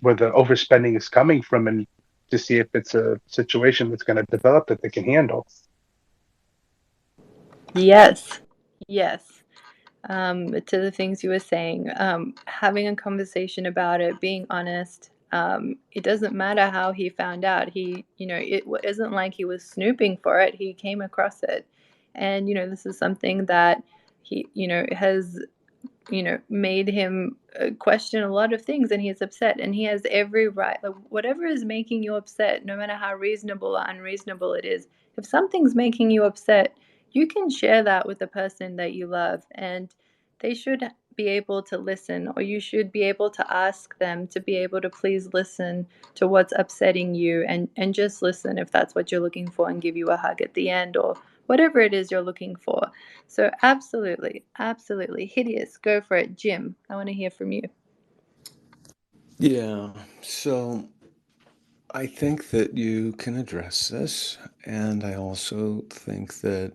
overspending is coming from and to see if it's a situation that's going to develop that they can handle. Yes. To the things you were saying, having a conversation about it, being honest. It doesn't matter how he found out. It isn't like he was snooping for it. He came across it. And, this is something that he, has made him question a lot of things, and he's upset, and he has every right. Like, whatever is making you upset, no matter how reasonable or unreasonable it is, if something's making you upset, you can share that with the person that you love, and they should be able to listen, or you should be able to ask them to be able to please listen to what's upsetting you, and just listen if that's what you're looking for, and give you a hug at the end, or whatever it is you're looking for. So absolutely, hideous. Go for it. Jim, I want to hear from you. Yeah, so I think that you can address this, and I also think that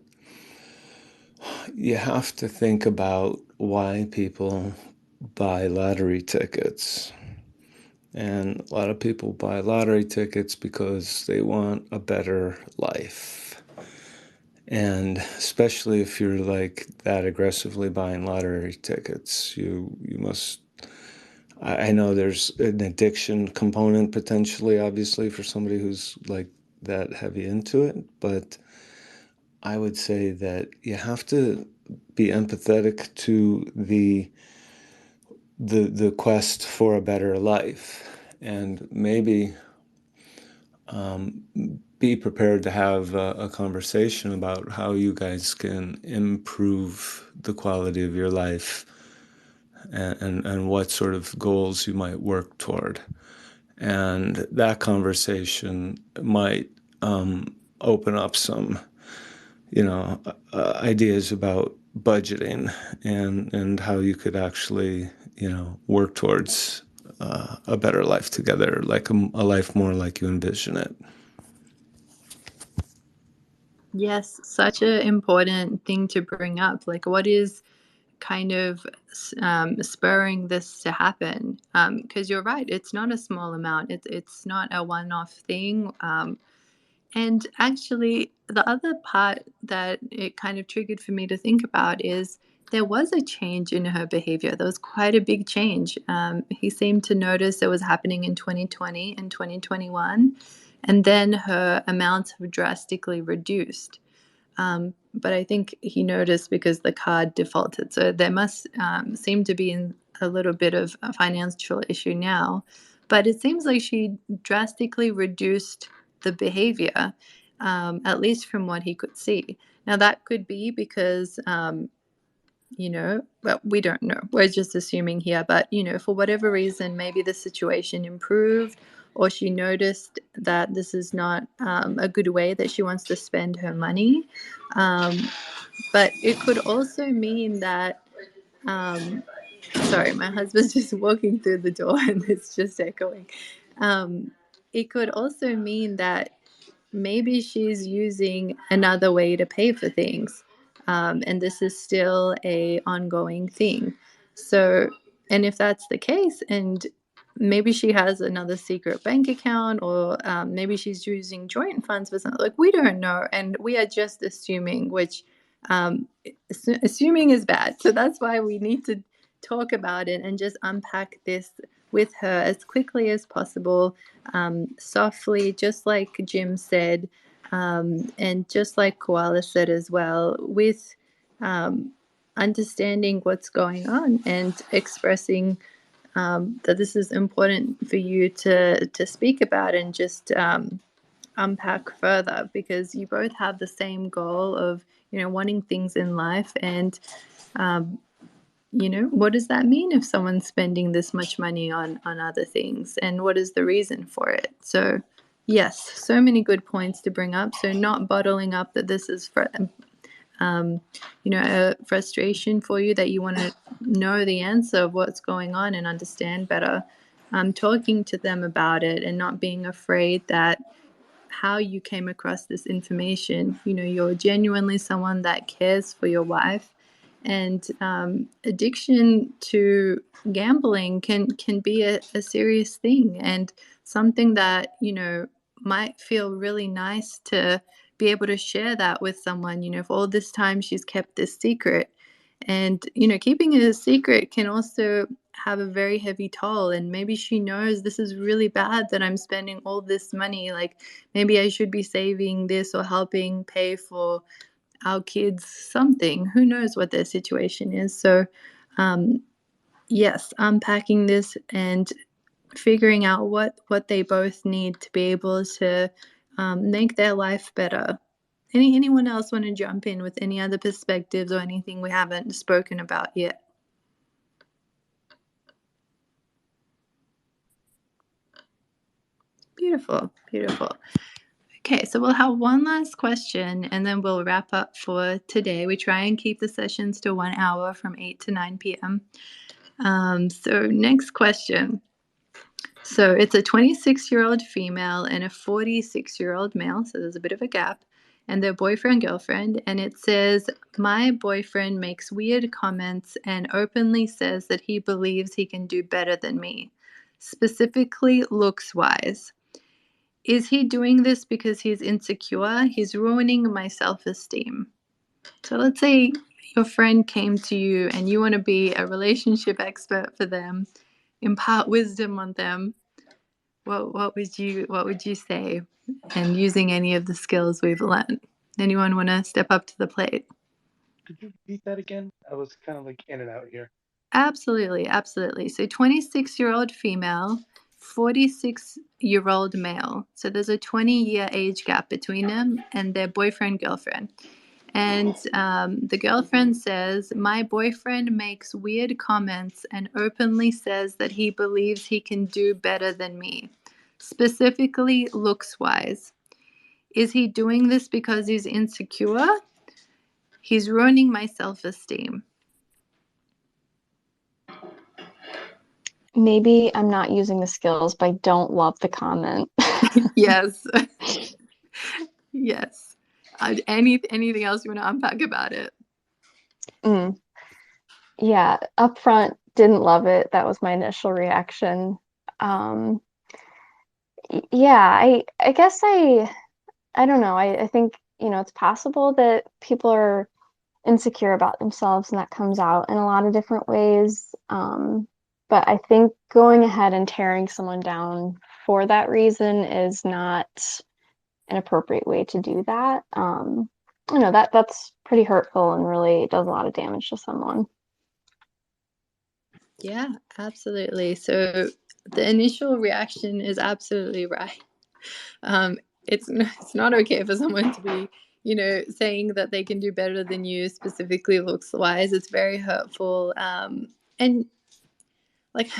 you have to think about why people buy lottery tickets. And a lot of people buy lottery tickets because they want a better life. And especially if you're like that aggressively buying lottery tickets, you must. I know there's an addiction component potentially, obviously, for somebody who's like that heavy into it. But I would say that you have to be empathetic to the quest for a better life. And maybe be prepared to have a conversation about how you guys can improve the quality of your life and what sort of goals you might work toward. And that conversation might open up some, ideas about budgeting and how you could actually, work towards a better life together, like a life more like you envision it. Yes, such an important thing to bring up. Like, what is kind of spurring this to happen? Because you're right, it's not a small amount. It's not a one-off thing. And actually, the other part that it kind of triggered for me to think about is there was a change in her behavior. There was quite a big change. He seemed to notice it was happening in 2020 and 2021, and then her amounts have drastically reduced. But I think he noticed because the card defaulted. So there must seem to be a little bit of a financial issue now. But it seems like she drastically reduced the behavior, at least from what he could see. Now, that could be because, well, we don't know. We're just assuming here. But, for whatever reason, maybe the situation improved, or she noticed that this is not a good way that she wants to spend her money. But it could also mean that, sorry, my husband's just walking through the door and it's just echoing. It could also mean that maybe she's using another way to pay for things. And this is still a ongoing thing. So, and if that's the case, and maybe she has another secret bank account, or maybe she's using joint funds for something, like, we don't know. And we are just assuming, which assuming is bad. So that's why we need to talk about it and just unpack this with her as quickly as possible, softly, just like Jim said, and just like Koala said as well, with understanding what's going on and expressing that this is important for you to speak about and just unpack further, because you both have the same goal of wanting things in life. And what does that mean if someone's spending this much money on other things, and what is the reason for it? So yes, so many good points to bring up. So not bottling up that this is for a frustration for you, that you want to know the answer of what's going on and understand better. Talking to them about it and not being afraid that how you came across this information. You're genuinely someone that cares for your wife, and addiction to gambling can be a serious thing, and something that might feel really nice to be able to share that with someone. For all this time she's kept this secret, and keeping it a secret can also have a very heavy toll. And maybe she knows this is really bad that I'm spending all this money, like maybe I should be saving this or helping pay for our kids something. Who knows what their situation is? So yes, unpacking this and figuring out what they both need to be able to make their life better. Anyone else want to jump in with any other perspectives or anything we haven't spoken about yet? Beautiful, beautiful. Okay, so we'll have one last question and then we'll wrap up for today. We try and keep the sessions to 1 hour from 8 to 9 p.m. So next question. So it's a 26-year-old female and a 46-year-old male, so there's a bit of a gap, and their boyfriend, girlfriend, and it says, my boyfriend makes weird comments and openly says that he believes he can do better than me, specifically looks-wise. Is he doing this because he's insecure? He's ruining my self-esteem. So let's say your friend came to you and you want to be a relationship expert for them, impart wisdom on them. What would you say? And using any of the skills we've learned. Anyone want to step up to the plate? Could you repeat that again? I was kind of like in and out here. Absolutely, absolutely. So 26-year-old female 46-year-old male. So there's a 20-year age gap between them and their boyfriend-girlfriend. And the girlfriend says, my boyfriend makes weird comments and openly says that he believes he can do better than me, specifically looks-wise. Is he doing this because he's insecure? He's ruining my self-esteem. Maybe I'm not using the skills, but I don't love the comment. Yes. Yes. Anything else you want to unpack about it? Yeah, up front, didn't love it. That was my initial reaction. Yeah, I guess I don't know. I think, it's possible that people are insecure about themselves and that comes out in a lot of different ways. But I think going ahead and tearing someone down for that reason is not an appropriate way to do that. That's pretty hurtful and really does a lot of damage to someone. Yeah, absolutely. So the initial reaction is absolutely right. It's not okay for someone to be, saying that they can do better than you, specifically looks wise. It's very hurtful. And like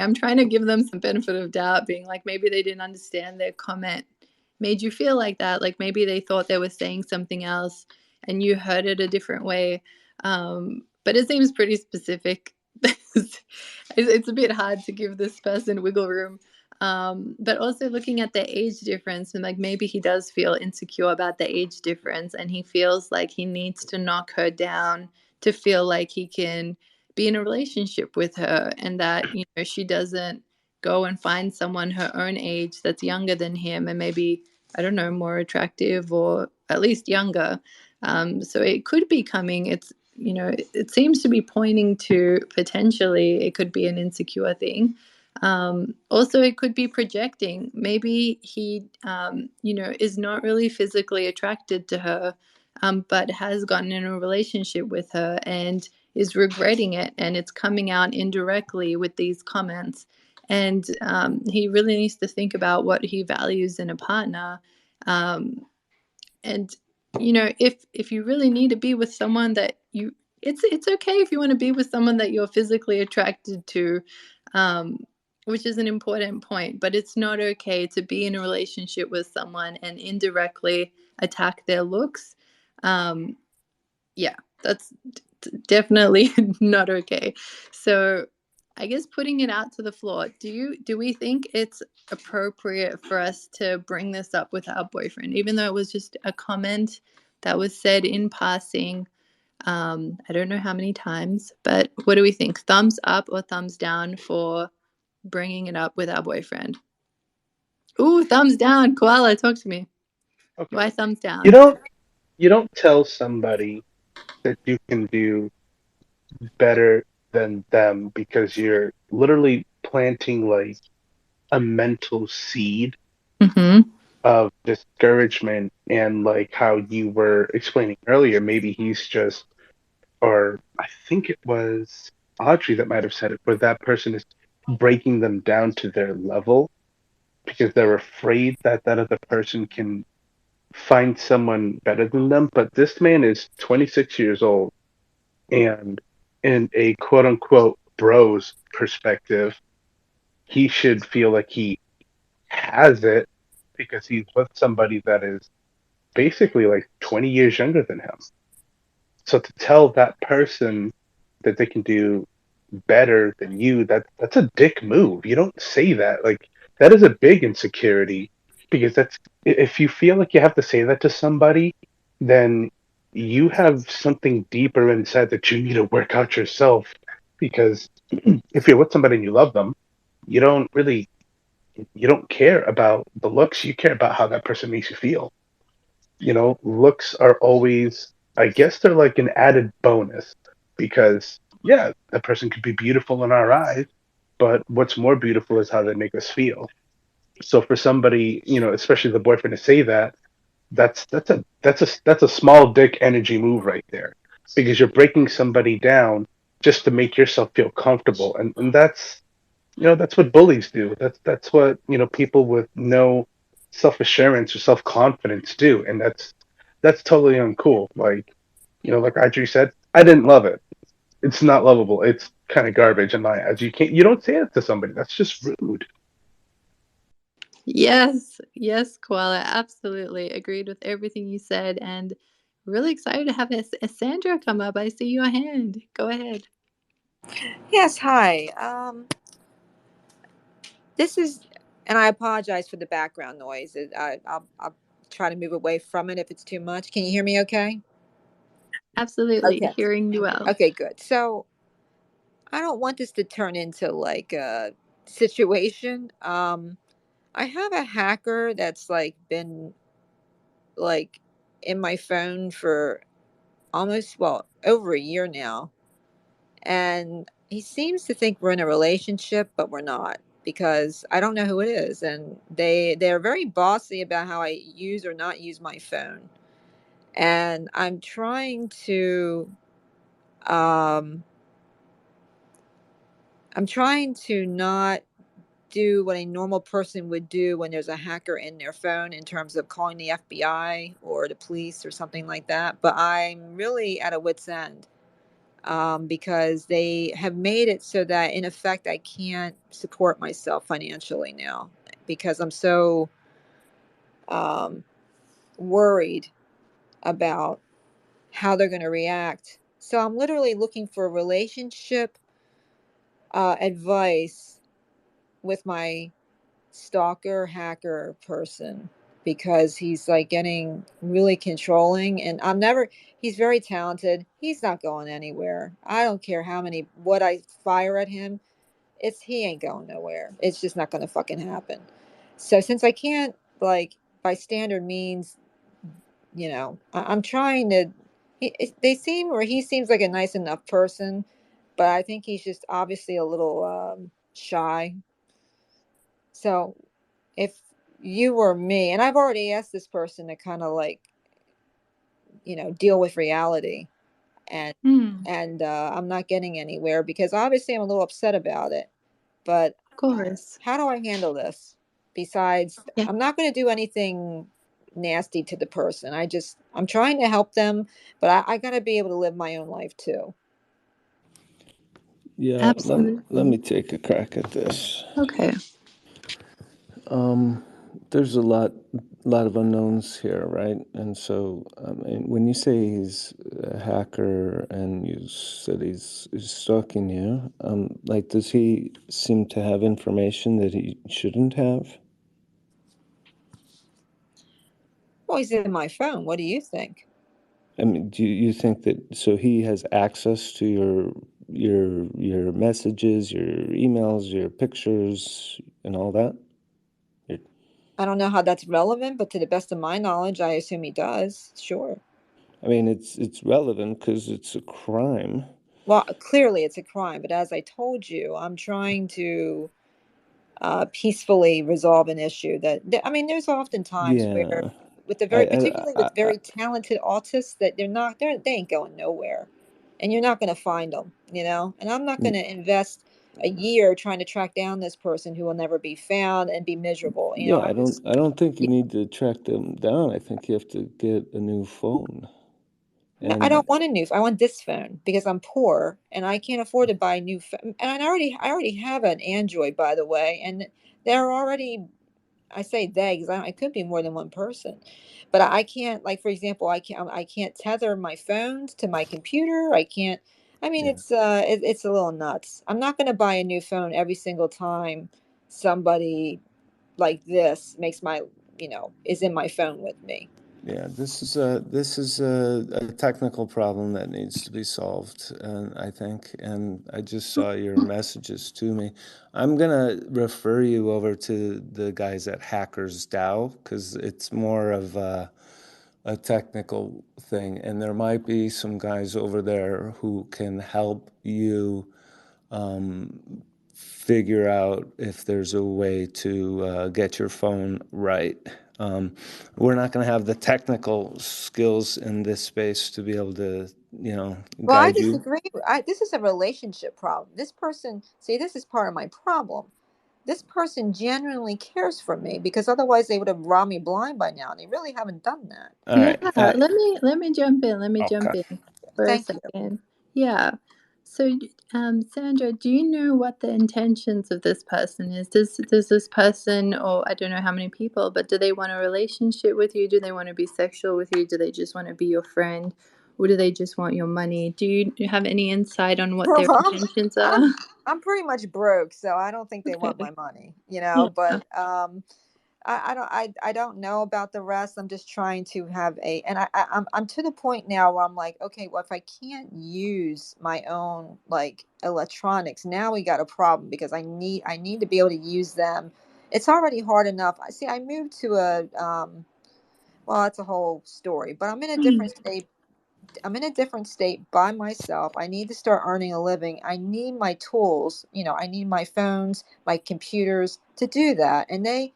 I'm trying to give them some benefit of doubt, being like, maybe they didn't understand their comment made you feel like that. Like maybe they thought they were saying something else and you heard it a different way. But it seems pretty specific. It's a bit hard to give this person wiggle room. But also looking at the age difference, and like maybe he does feel insecure about the age difference and he feels like he needs to knock her down to feel like he can be in a relationship with her, and that she doesn't go and find someone her own age that's younger than him and maybe, I don't know, more attractive or at least younger. So it could be coming. It seems to be pointing to potentially it could be an insecure thing. Also, it could be projecting. Maybe he, is not really physically attracted to her, but has gotten in a relationship with her and is regretting it, and it's coming out indirectly with these comments. And he really needs to think about what he values in a partner. And if you really need to be with someone that it's okay if you want to be with someone that you're physically attracted to, which is an important point. But it's not okay to be in a relationship with someone and indirectly attack their looks. Yeah, that's definitely not okay. So I guess putting it out to the floor, do we think it's appropriate for us to bring this up with our boyfriend, even though it was just a comment that was said in passing? I don't know how many times, but what do we think? Thumbs up or thumbs down for bringing it up with our boyfriend? Ooh, thumbs down. Koala, talk to me. Okay. Why thumbs down? You don't tell somebody that you can do better than them because you're literally planting like a mental seed of discouragement, and like how you were explaining earlier, maybe he's just, or I think it was Audrey that might have said it, where that person is breaking them down to their level because they're afraid that that other person can find someone better than them. But this man is 26 years old, and in a quote unquote bros perspective, he should feel like he has it because he's with somebody that is basically like 20 years younger than him. So to tell that person that they can do better than you, that's a dick move. You don't say that. Like that is a big insecurity, because that's, if you feel like you have to say that to somebody, then you have something deeper inside that you need to work out yourself. Because if you're with somebody and you love them, you don't really, you don't care about the looks. You care about how that person makes you feel. Looks are always, I guess they're like an added bonus, because yeah, a person could be beautiful in our eyes, but what's more beautiful is how they make us feel. So for somebody, especially the boyfriend, to say that, that's a small dick energy move right there, because you're breaking somebody down just to make yourself feel comfortable, and That's what bullies do. That's what people with no self assurance or self confidence do, and that's totally uncool. Like Audrey said, I didn't love it. It's not lovable. It's kind of garbage in my eyes. You don't say it to somebody. That's just rude. Yes, yes, Koala, absolutely agreed with everything you said, and really excited to have Sandra come up. I see your hand. Go ahead. Yes, hi. This is, and I apologize for the background noise. I'll try to move away from it if it's too much. Can you hear me okay? Absolutely, Okay. hearing you well. Okay, good. So I don't want this to turn into like a situation. I have a hacker that's like been like in my phone for almost, well, over a year now. And he seems to think we're in a relationship, but we're not because I don't know who it is, and they're very bossy about how I use or not use my phone. And um I'm trying to not do what a normal person would do when there's a hacker in their phone in terms of calling the FBI or the police or something like that, but I'm really at a wit's end, because they have made it so that in effect I can't support myself financially now because I'm so um, worried about how they're going to react. So I'm literally looking for relationship advice with my stalker hacker person because he's like getting really controlling, and he's very talented. He's not going anywhere. I don't care what I fire at him. He ain't going nowhere. It's just not going to fucking happen. So since I can't, like, by standard means, I'm trying to. He seems like a nice enough person, but I think he's just obviously a little shy. So if you were me, and I've already asked this person to kind of like, deal with reality, and Hmm, I'm not getting anywhere because obviously I'm a little upset about it. But of course. how do I handle this? Besides, Yeah, I'm not going to do anything nasty to the person. I'm trying to help them, but I got to be able to live my own life too. Yeah, let absolutely. me take a crack at this. Okay. There's a lot of unknowns here, right? And so, I mean, when you say he's a hacker and you said he's stalking you, like, does he seem to have information that he shouldn't have? Well, he's in my phone. What do you think? I mean, do you think that so he has access to your messages, your emails, your pictures, and all that? Your- I don't know how that's relevant, but to the best of my knowledge, I assume he does. Sure. I mean, it's relevant because it's a crime. Well, clearly it's a crime, but as I told you, I'm trying to peacefully resolve an issue I mean, there's often times where, Yeah, particularly I, with very talented autists, that they ain't going nowhere, and you're not going to find them, and I'm not going to invest a year trying to track down this person who will never be found and be miserable. yeah, I'm just, I don't think you yeah, need to track them down. I think you have to get a new phone. no, I And don't want a new. I want this phone because I'm poor and I can't afford to buy a new phone. And I already have an Android, by the way, and they're already. I say they because it could be more than one person, but I can't. Like, for example, I can't tether my phones to my computer. I can't. I mean, yeah, it's a little nuts. I'm not going to buy a new phone every single time somebody like this makes is in my phone with me. yeah, this is a technical problem that needs to be solved, I think. And I just saw your messages to me. I'm gonna refer you over to the guys at Hackers DAO because it's more of a technical thing, and there might be some guys over there who can help you figure out if there's a way to get your phone right. We're not going to have the technical skills in this space to be able to, Well, I guide you. disagree. This is a relationship problem. This person, see, this is part of my problem. This person genuinely cares for me, because otherwise they would have robbed me blind by now. And they really haven't done that. All Yeah, right. let me jump in. Let me jump Okay. in for a Thank you. second. Yeah. So, Sandra, do you know what the intentions of this person is? Does this person, or I don't know how many people, but do they want a relationship with you? Do they want to be sexual with you? Do they just want to be your friend? Or do they just want your money? Do you have any insight on what their Well, intentions I'm are? I'm pretty much broke, so I don't think they want Okay. my money, Yeah. but I don't know about the rest. I'm just trying to have and I'm to the point now where I'm like, okay, well, if I can't use my own like electronics, now we got a problem, because I need to be able to use them. It's already hard enough. I moved to a well, that's a whole story, but I'm in a different state. I'm in a different state by myself. I need to start earning a living. I need my tools. I need my phones, my computers to do that. And they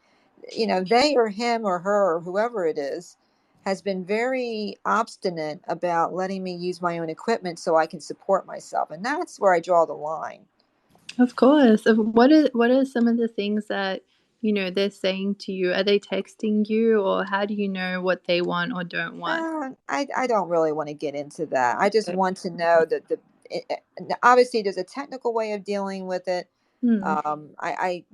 or him or her or whoever it is has been very obstinate about letting me use my own equipment so I can support myself. And that's where I draw the line. Of course. What are some of the things that they're saying to you? Are they texting you, or how do you know what they want or don't want? I don't really want to get into that. I just Okay. want to know that obviously there's a technical way of dealing with it. Hmm. I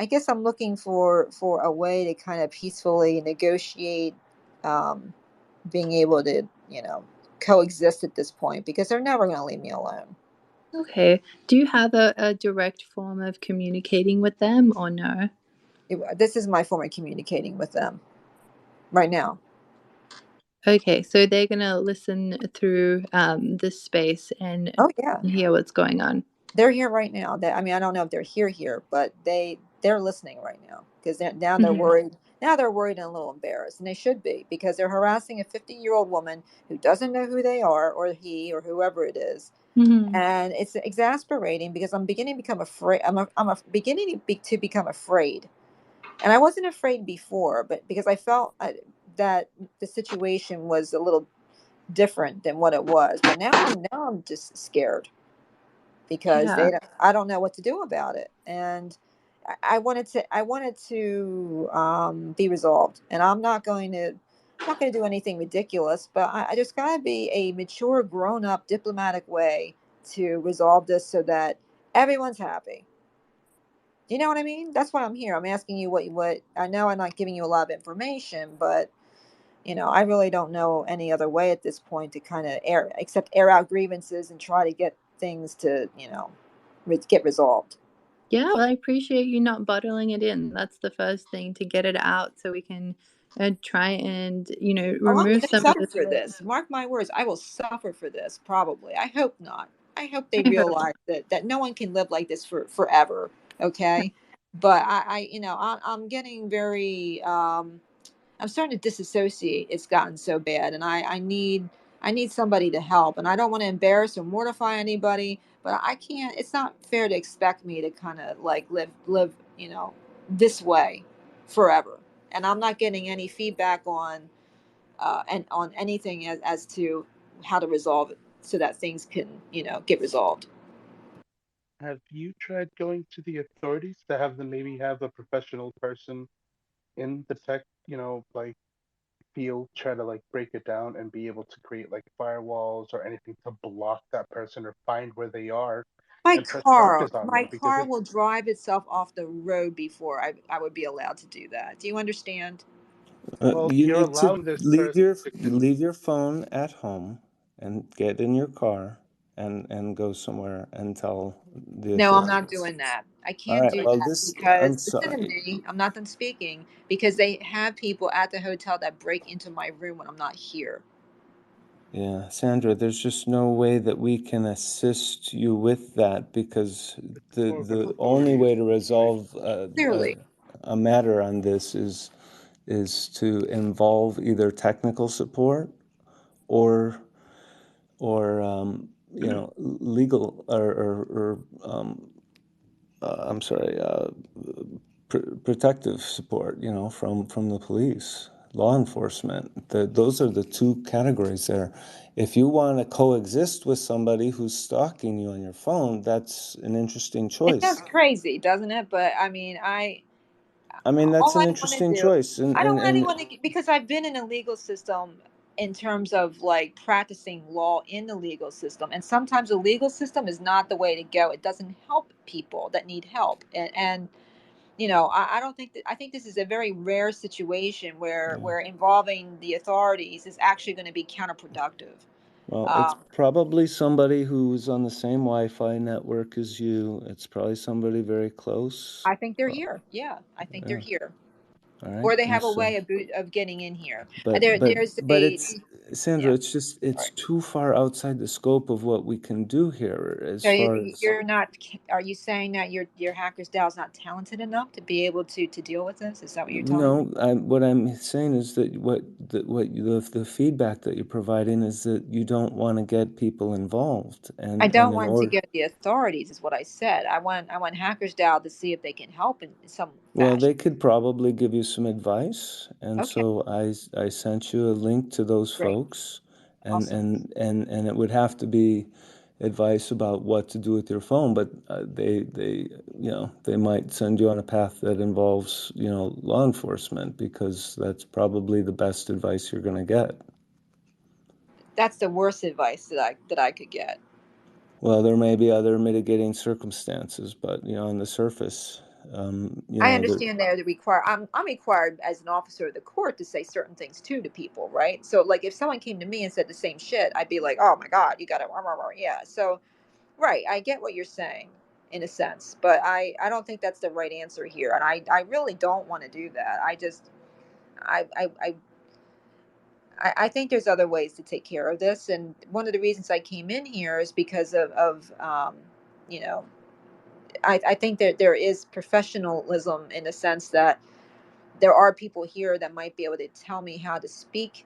guess I'm looking for a way to kind of peacefully negotiate, um, being able to coexist at this point, because they're never going to leave me alone. Okay. Do you have a direct form of communicating with them or no? This is my form of communicating with them right now. Okay, so they're gonna listen through this space and Oh yeah, hear what's going on. they're here right now. I don't know if they're here, but they're listening right now, because now they're Mhm. worried. Now they're worried and a little embarrassed, and they should be, because they're harassing a 50-year-old woman who doesn't know who they are, or he or whoever it is. Mhm. And it's exasperating, because I'm beginning to become afraid. I'm beginning to become afraid, and I wasn't afraid before, but because I felt that the situation was a little different than what it was. But now I'm just scared, because Yeah. I don't know what to do about it. And I wanted to be resolved, and I'm not going to do anything ridiculous, but I just got to be a mature, grown up, diplomatic way to resolve this, so that everyone's happy. Do you know what I mean? That's why I'm here. I'm asking you what I know. I'm not giving you a lot of information, but I really don't know any other way at this point to kind of air out grievances and try to get things to get resolved. Yeah, well, I appreciate you not bottling it in. That's the first thing, to get it out so we can try and, Oh, I'm remove going to some of suffer the for things. this. Mark my words. I will suffer for this. Probably. I hope not. I hope they I hope. realize that no one can live like this for forever. Okay. But I'm getting very, I'm starting to disassociate. It's gotten so bad, and I need somebody to help, and I don't want to embarrass or mortify anybody, but I can't. It's not fair to expect me to kind of like live this way forever, and I'm not getting any feedback on and on anything as to how to resolve it, so that things can get resolved. Have you tried going to the authorities to have them maybe have a professional person in the tech, like field, try to like break it down and be able to create like firewalls or anything to block that person or find where they are My and press car, charges on my them because car it's will drive itself off the road before I would be allowed to do that. Do you understand? well, You you're need to allowing this person to leave your phone at home and get in your car and go somewhere and tell the No, I'm not authorities. doing that. I All can't right. do Well, that, I'm because listen to sorry. me. I'm not done speaking, because they have people at the hotel that break into my room when I'm not here. Yeah, Sandra, there's just no way that we can assist you with that, because or with the only authorities, way to right? resolve Clearly. a matter on this is to involve either technical support or legal or I'm sorry, protective support, from the police, law enforcement. Those are the two categories there. If you want to coexist with somebody who's stalking you on your phone, that's an interesting It choice. sounds crazy, doesn't it? But I mean, That's all an I want to interesting do, choice. I don't want anyone to, because I've been in a legal system in terms of like practicing law in the legal system, and sometimes the legal system is not the way to go. It doesn't help people that need help, and I don't think that, I think this is a very rare situation where involving the authorities is actually going to be counterproductive. Well, it's probably somebody who's on the same Wi-Fi network as you. It's probably somebody very close. I think they're here. Yeah, I think they're here. All right. Or they have a way of getting in here. But it's, Sandra, it's too far outside the scope of what we can do here as So far as. you're not. Are you saying that your hacker's DAO is not talented enough to be able to deal with this? Is that what you're telling me? No, what I'm saying is that the feedback that you're providing is that you don't want to get people involved, and I don't want to get the authorities, is what I said. I want hackers DAO to see if they can help in some fashion. Well, they could probably give you some advice, and so I sent you a link to those folks, and it would have to be advice about what to do with your phone, but they might send you on a path that involves law enforcement, because that's probably the best advice you're going to get. That's the worst advice that I could get. Well, there may be other mitigating circumstances, but on the surface, I understand they're I'm required as an officer of the court to say certain things too to people, right? So like if someone came to me and said the same shit, I'd be like, oh my God, you gotta yeah. So right, I get what you're saying in a sense, but I don't think that's the right answer here, and I really don't want to do that. I think there's other ways to take care of this, and one of the reasons I came in here is because of you know I think that there is professionalism in the sense that there are people here that might be able to tell me how to speak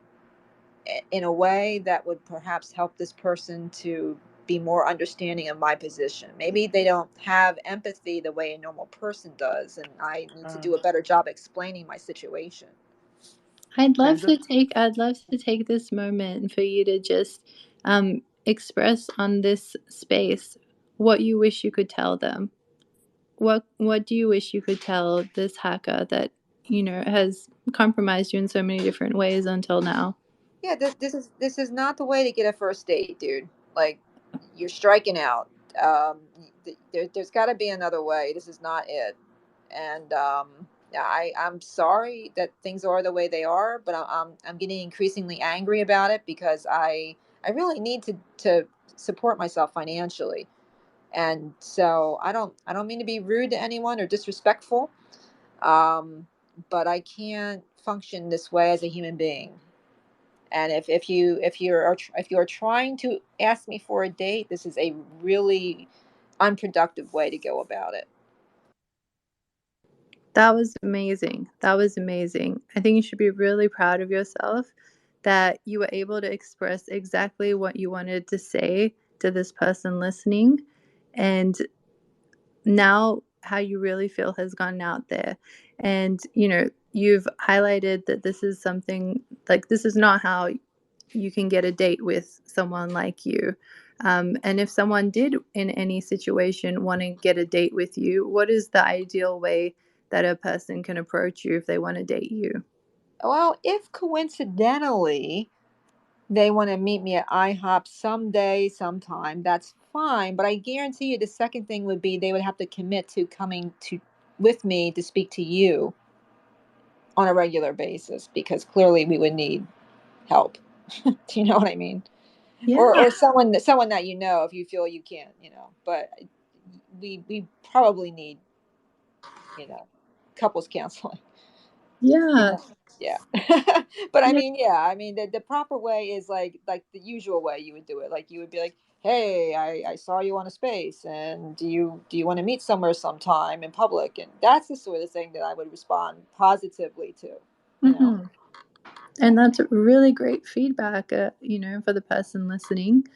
in a way that would perhaps help this person to be more understanding of my position. Maybe they don't have empathy the way a normal person does, and I need to do a better job explaining my situation. I'd love to take this moment for you to just express on this space what you wish you could tell them. What do you wish you could tell this hacker that has compromised you in so many different ways until now? Yeah, this is not the way to get a first date, dude. Like, you're striking out. There's got to be another way. This is not it. And yeah, I'm sorry that things are the way they are, but I'm getting increasingly angry about it because I really need to support myself financially. And so I don't mean to be rude to anyone or disrespectful, but I can't function this way as a human being. And if you're trying to ask me for a date, this is a really unproductive way to go about it. That was amazing. That was amazing. I think you should be really proud of yourself that you were able to express exactly what you wanted to say to this person listening, and now how you really feel has gone out there. And you've highlighted that this is something like, this is not how you can get a date with someone like you. And if someone did in any situation want to get a date with you, what is the ideal way that a person can approach you if they want to date you? Well, if coincidentally they want to meet me at IHOP someday, sometime, that's fine. But I guarantee you the second thing would be they would have to commit to coming with me to speak to you on a regular basis, because clearly we would need help. Do you know what I mean? Yeah. Or someone that if you feel you can't, but we probably need, couples counseling. Yeah. Yeah. But I mean, the proper way is like the usual way you would do it. Like you would be like, hey, I saw you on a space, and do you want to meet somewhere sometime in public? And that's the sort of thing that I would respond positively to, you know. And that's really great feedback, for the person listening.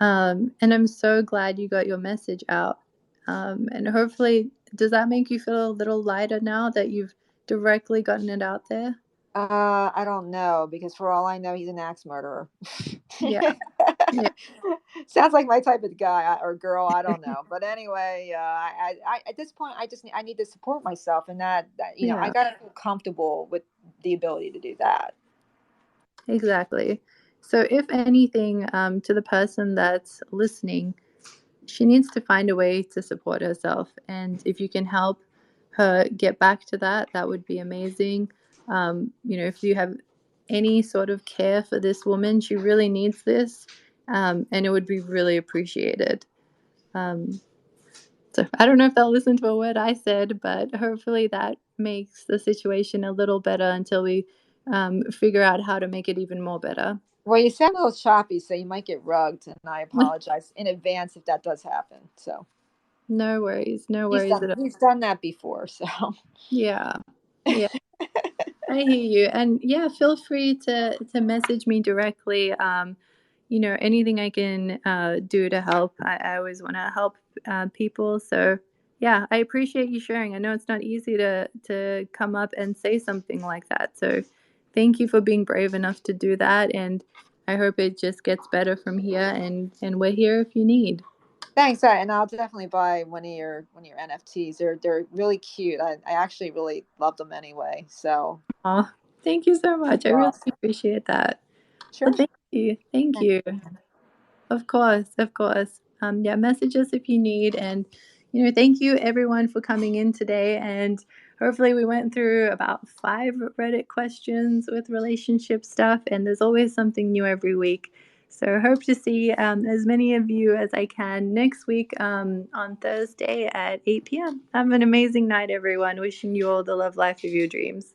And I'm so glad you got your message out. And hopefully does that make you feel a little lighter now that you've directly gotten it out there? I don't know, because for all I know, he's an axe murderer. Yeah. Yeah. Sounds like my type of guy or girl. I don't know, but anyway, I at this point, I need to support myself, and that I Yeah. gotta feel comfortable with the ability to do that. Exactly. So if anything, to the person that's listening, she needs to find a way to support herself. And if you can help her get back to that, that would be amazing. If you have any sort of care for this woman, she really needs this, and it would be really appreciated. So I don't know if they'll listen to a word I said, but hopefully that makes the situation a little better until we figure out how to make it even more better. Well, you sound a little choppy, so you might get rugged, and I apologize in advance if that does happen. So No worries at all. he's done that before, so Yeah. I hear you. And yeah, feel free to message me directly. Anything I can do to help. I always want to help people. So yeah, I appreciate you sharing. I know it's not easy to come up and say something like that. So thank you for being brave enough to do that. And I hope it just gets better from here. And we're here if you need. thanks. And I'll definitely buy one of your NFTs. They're really cute. I actually really love them anyway. So Oh, thank you so much. I really appreciate that. sure. Well, thank you. Thank you. Of course. Message us if you need. And, thank you everyone for coming in today. And hopefully we went through about 5 Reddit questions with relationship stuff. And there's always something new every week. So hope to see as many of you as I can next week on Thursday at 8 p.m. Have an amazing night, everyone. Wishing you all the love life of your dreams.